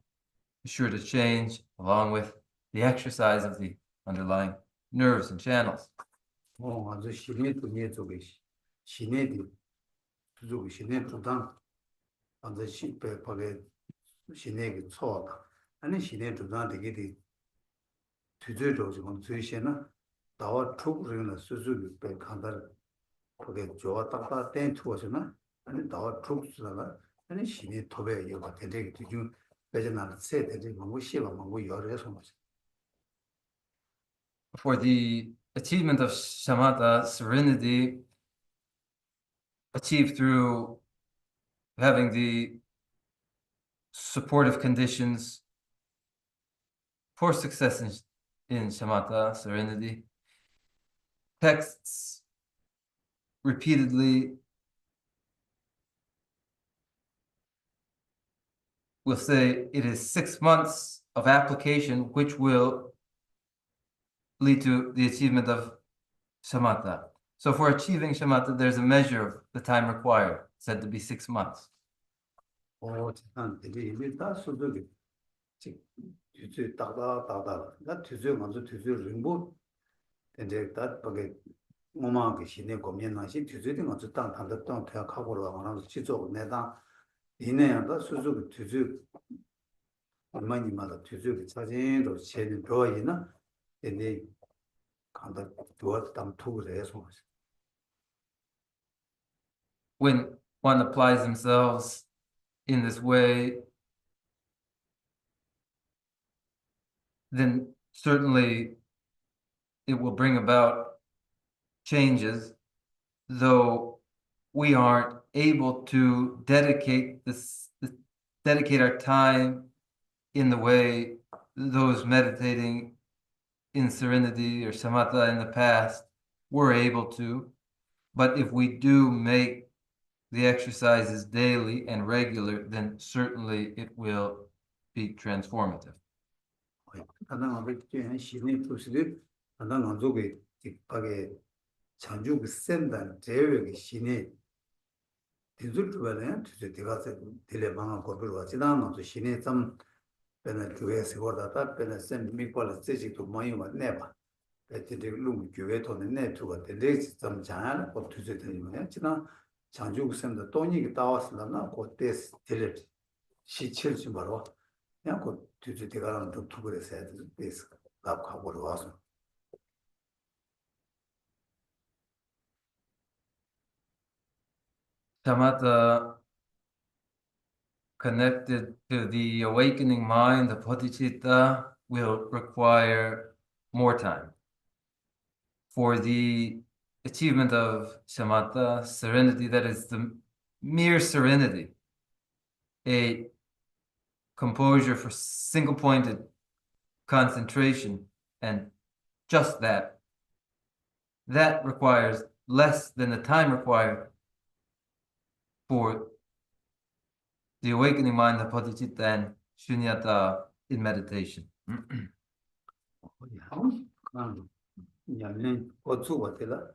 is sure to change, along with the exercise of the underlying nerves and channels. 아주 시내도 내쪽에 시내도 두쪽에 시내 두당 아주 시배 밖에 시내게 초다 아니 시내 두당 되게 뒤져도 지금最先은 나와 투그르는 수수를 배 간다 그게 좋아 딱딱 된 투어서는 아니 나와 투스라가 아니 시내 토배 이거 되게 뒤중 배전하는 세대들이 뭐 시바 뭐 여러서 For the achievement of shamatha, serenity, achieved through having the supportive conditions for success in shamatha, serenity. Texts repeatedly will say it is 6 months of application which will lead to the achievement of shamatha. So for achieving shamatha, there's a measure of the time required, said to be 6 months. 참 되게 이미 다 수족이 즉 뒤에 따다 나 뒤에 먼저 뒤에 링보 근데 다 거기 뭐마게 신의 고민나시 뒤에 먼저 땅 단답던 대학하고로 와서 지속 내다 이내야다 수족 뒤에 얼마니마다 뒤에 사진으로 제일 좋아이나 근데 간다 두어 담 투를 해서 When one applies themselves in this way, then certainly it will bring about changes, though we aren't able to dedicate our time in the way those meditating in serenity or samatha in the past were able to. But if we do make the exercises daily and regular, then certainly it will be transformative. 하나가 그때 신의 도시들 하나가 저기 뒷박에 자주 그 센다 제외의 신의 디줄트바네 뒤에 들어가서 딜레망을 거부로 지나면서 신의 좀 배는 교회에서 거다다 배는 쌤 미벌 제직도 많이 왔네봐. 배들이 룸 교회 돈에 내주가 되게 좀 잘하는 것 뒤에 되는 지나 자주 그 쌤도 돈이 따왔으나 그때 딜레 시칠지 말어. 그냥 그 뒤에 들어가는 독투를 해야 돼. 그래서 나하고 와서 Shamatha connected to the awakening mind, the bodhicitta, will require more time. For the achievement of shamatha, serenity, that is the mere serenity, a composure for single-pointed concentration, and just that requires less than the time required for the awakening mind, the bodhicitta, and shunyata in meditation. 냠내 고추가 되라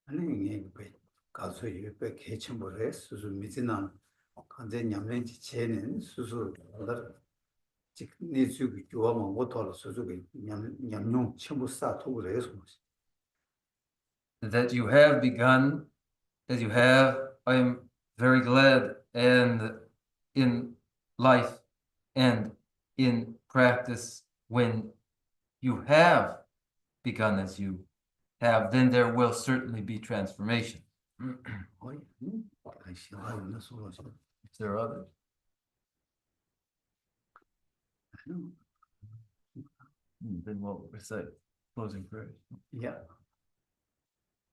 아니 이게 가서 이렇게 개침을 해 수수 미지나 간제 냠내지 체는 수수 즉 내수기 교화만 못하러 수수기 냠용 첨부 쌓도를 해서 That you have begun, as you have, I am very glad, and in life and in practice, when you have begun as you have, then there will certainly be transformation. If there are others. Then we'll recite closing prayers. Yeah.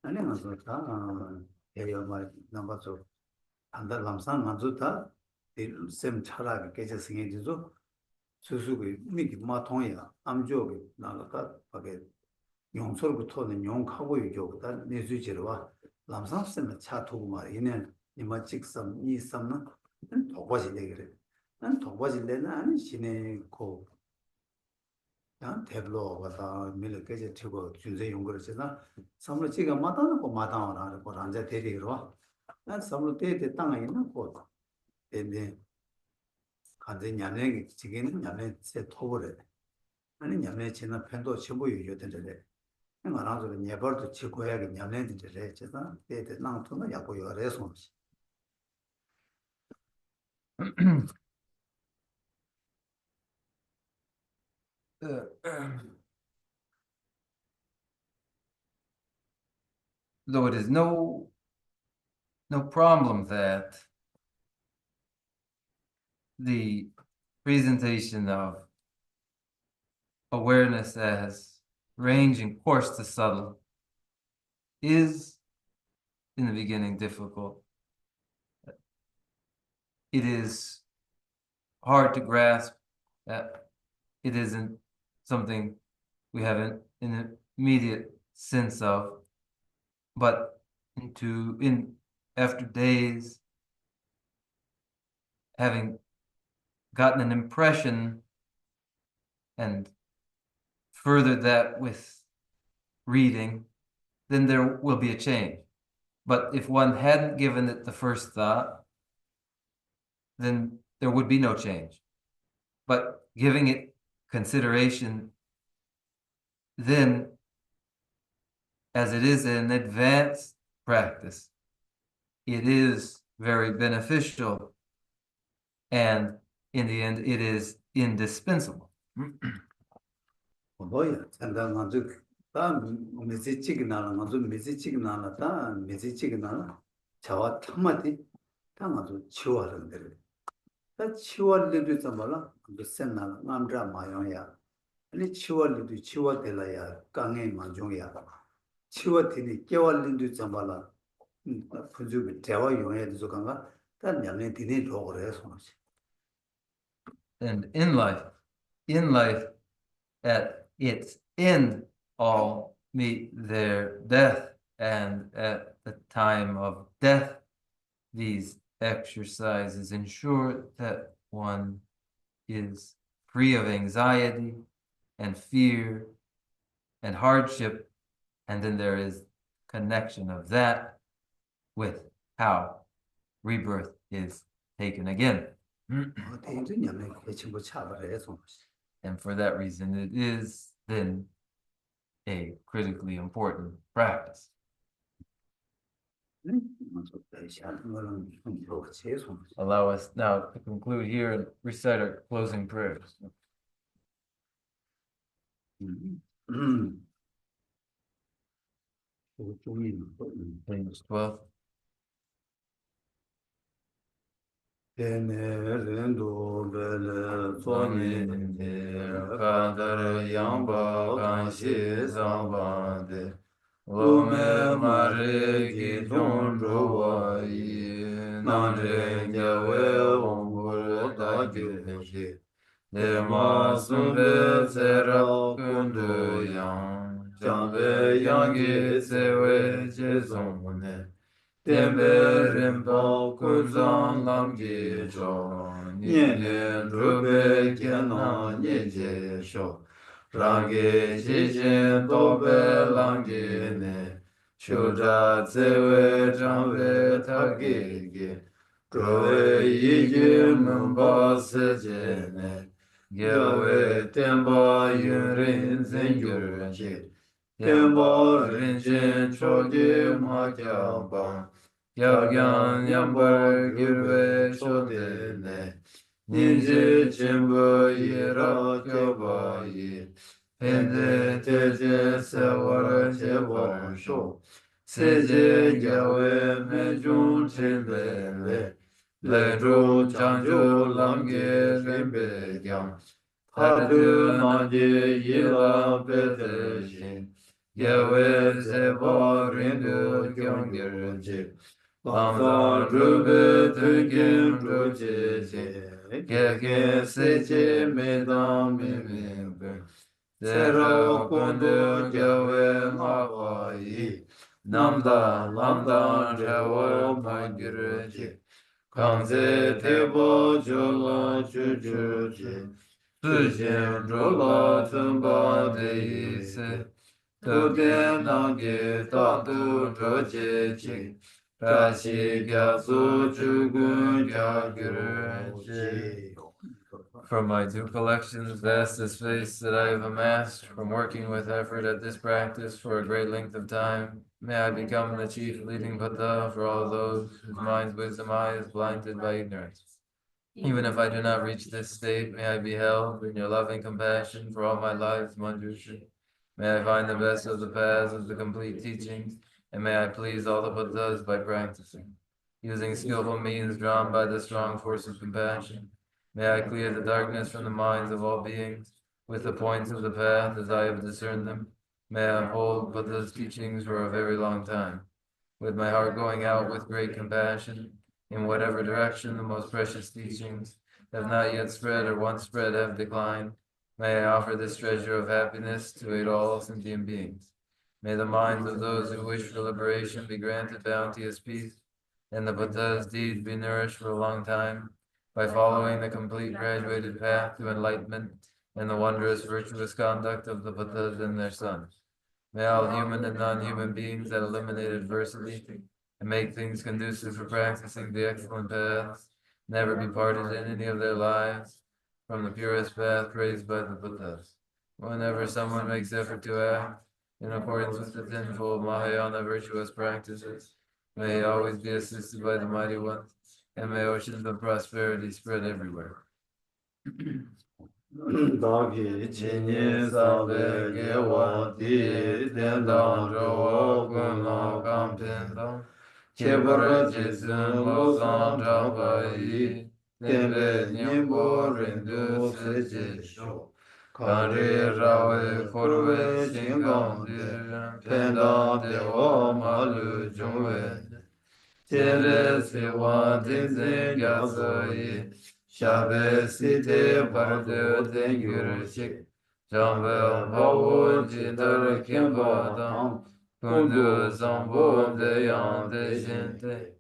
아니 맞아. 대여 말 남아서 안달 남산 맞다. 쌤 차라가 깨져 생기죠. 수수기 미기 마통이야. 암조기 나가다 밖에 용설부터는 용하고 유교보다 내주지로와 남산쌤은 차 두고 말이네. 이마 직선 이 섬은 도과질래 그래. 난 도과질래는 아니 신의 고 난 대블로가다 밀게제 치고 준세 용거잖아. 섬을 지가 마다는 거 마다하라. 그 앉아 대리로. 난 섬을 때때 땅에 있는 거. 근데 간제 냠내 지게는 냠내 세 토벌에. 아니 냠내 지나 편도 전부 유효된데. 말아서 예벌도 치고 해야 냠내는데 제가 때때 나토는 약고요 그래서 Though it is no problem that the presentation of awareness as ranging coarse to subtle is in the beginning difficult. it is hard to grasp that it isn't something we have an immediate sense of, but after days having gotten an impression and furthered that with reading, then there will be a change. But if one hadn't given it the first thought, then there would be no change. But giving it consideration, then, as it is an advanced practice, it is very beneficial, and in the end, it is indispensable. 뭐야? 산다 가지고 다 미지치기 나라 가지고 미지치기 나라 다 미지치기 나라 저와 탐마디 다 가지고 치워하는 데를 다 치워들도 있잖아. 그 센나라 남자 마요야. 아니 치워들도 치워들어야 강에 만종이야. 치워들이 깨월린도 있잖아. 분주비 대화 용해도 저간가 다 냠내 디네 로그래 손지. And in life, at its end, all meet their death, and at the time of death, these exercises ensure that one is free of anxiety and fear and hardship, and then there is connection of that with how rebirth is taken again. And for that reason, it is then a critically important practice. Allow us now to conclude here and recite our closing prayers. Page 12. Tenerindo bele soni Kadar yamba kanshi zambande Lome mare ki jondro yi Nandre nyawe ombur da gyuji Dema sumbe zera kundu yang Jambe yangi sewe jezone Tembe rimpo kuzan lamgi jo Nye drube kena nye je sho Rangi jijin tobe lamgi ne Shuja tsewe jambe tagi gi Drowe yigi mumba seje ne Gyewe temba yunrin zingyur ji Temba rinjin chogi ma kyabang Gyagyan yambar girve shodene Ninji chimbo yira kyobayi Pende teje sewar chebar sho Seje gyawe mejun chimbele Lendru chanju lamge rimbe gyam Hadu nanje yila peteshin Gyawe seba rindu gyangirje Lamza rube tugim rujeje Gege seche medam mimimbe Sera kundu gyawe mawayi Namda lamda rewa magirje Kanze tebo jola chuchuje Sujin rola tumba deise Tuge nange tatu rojeje Rashi gyasu chugun gyagirje. From my two collections, vast as space that I have amassed from working with effort at this practice for a great length of time, may I become the chief leading Buddha for all those whose mind's wisdom eye is blinded by ignorance. Even if I do not reach this state, may I be held in your loving compassion for all my life's Manjushri. May I find the best of the paths of the complete teachings, and may I please all the Buddhas by practicing. Using skillful means drawn by the strong force of compassion, may I clear the darkness from the minds of all beings, with the points of the path as I have discerned them. May I uphold Buddha's teachings for a very long time. With my heart going out with great compassion, in whatever direction the most precious teachings have not yet spread or once spread have declined. May I offer this treasure of happiness to aid all sentient beings. May the minds of those who wish for liberation be granted bounteous peace, and the Buddha's deeds be nourished for a long time by following the complete graduated path to enlightenment and the wondrous virtuous conduct of the Buddhas and their sons. May all human and non-human beings that eliminate adversity and make things conducive for practicing the excellent paths never be parted in any of their lives from the purest path praised by the Buddhas. Whenever someone makes effort to act in accordance with the tenfold Mahayana virtuous practices, may he always be assisted by the mighty ones, and may oceans of prosperity spread everywhere. Dāgī chīnyī sāvē gyēwā tī tēndāng rōwā gōnā kāṃ tēndāng chēparā jīsūn lōsāṃ chāmbā yī tēmbē nyēmbō rīndū sē jēshō kārī rāwē khurvē shīngāṃ tī pēndāṃ tēwā mālū chōngvē tēmbē sīwā tīnzīṃ gyāsā yī Shabe site parde tengyur shik Jambe hawo jindar kimba dam Kundu zambu de yang de jinte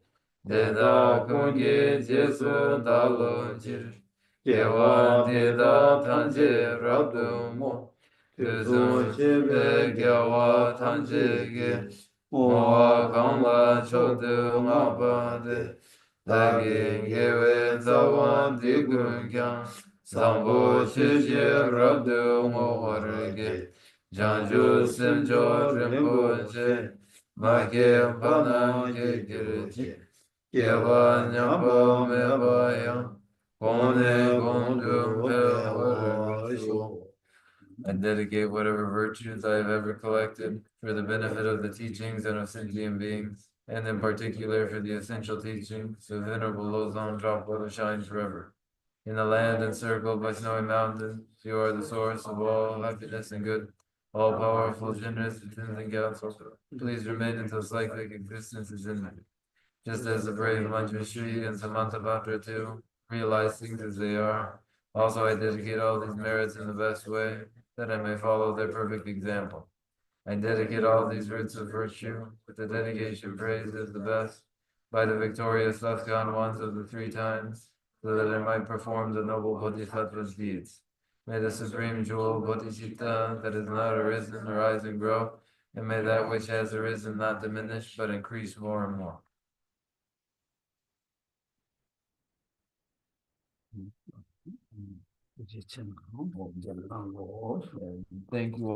Deda kungi jesu dalo jir Gewa deda tanje rabdu mo Tuzu shibe gewa tanje ge Moa kangla chodu ngabade Dagi gewe zawan digun kyang Sambo shishi rabdu ngoharge Janju simjo rinpoche Make pana ge girji Gewa nyamba meba yang Kone gondu me I dedicate whatever virtues I have ever collected for the benefit of the teachings and of sentient beings, and in particular for the essential teachings of Venerable Lozan Drapa to shine forever. In the land encircled by snowy mountains, you are the source of all happiness and good, all powerful, generous, and counsel. Please remain until cyclic existence is ended. Just as the brave Manjushri and Samantabhadra too realize things as they are, also I dedicate all these merits in the best way, that I may follow their perfect example. I dedicate all these roots of virtue, with the dedication praised as the best, by the victorious left gone ones of the three times, so that I might perform the noble Bodhisattva's deeds. May the supreme jewel Bodhicitta that has not arisen arise and grow, and may that which has arisen not diminish, but increase more and more. Thank you all.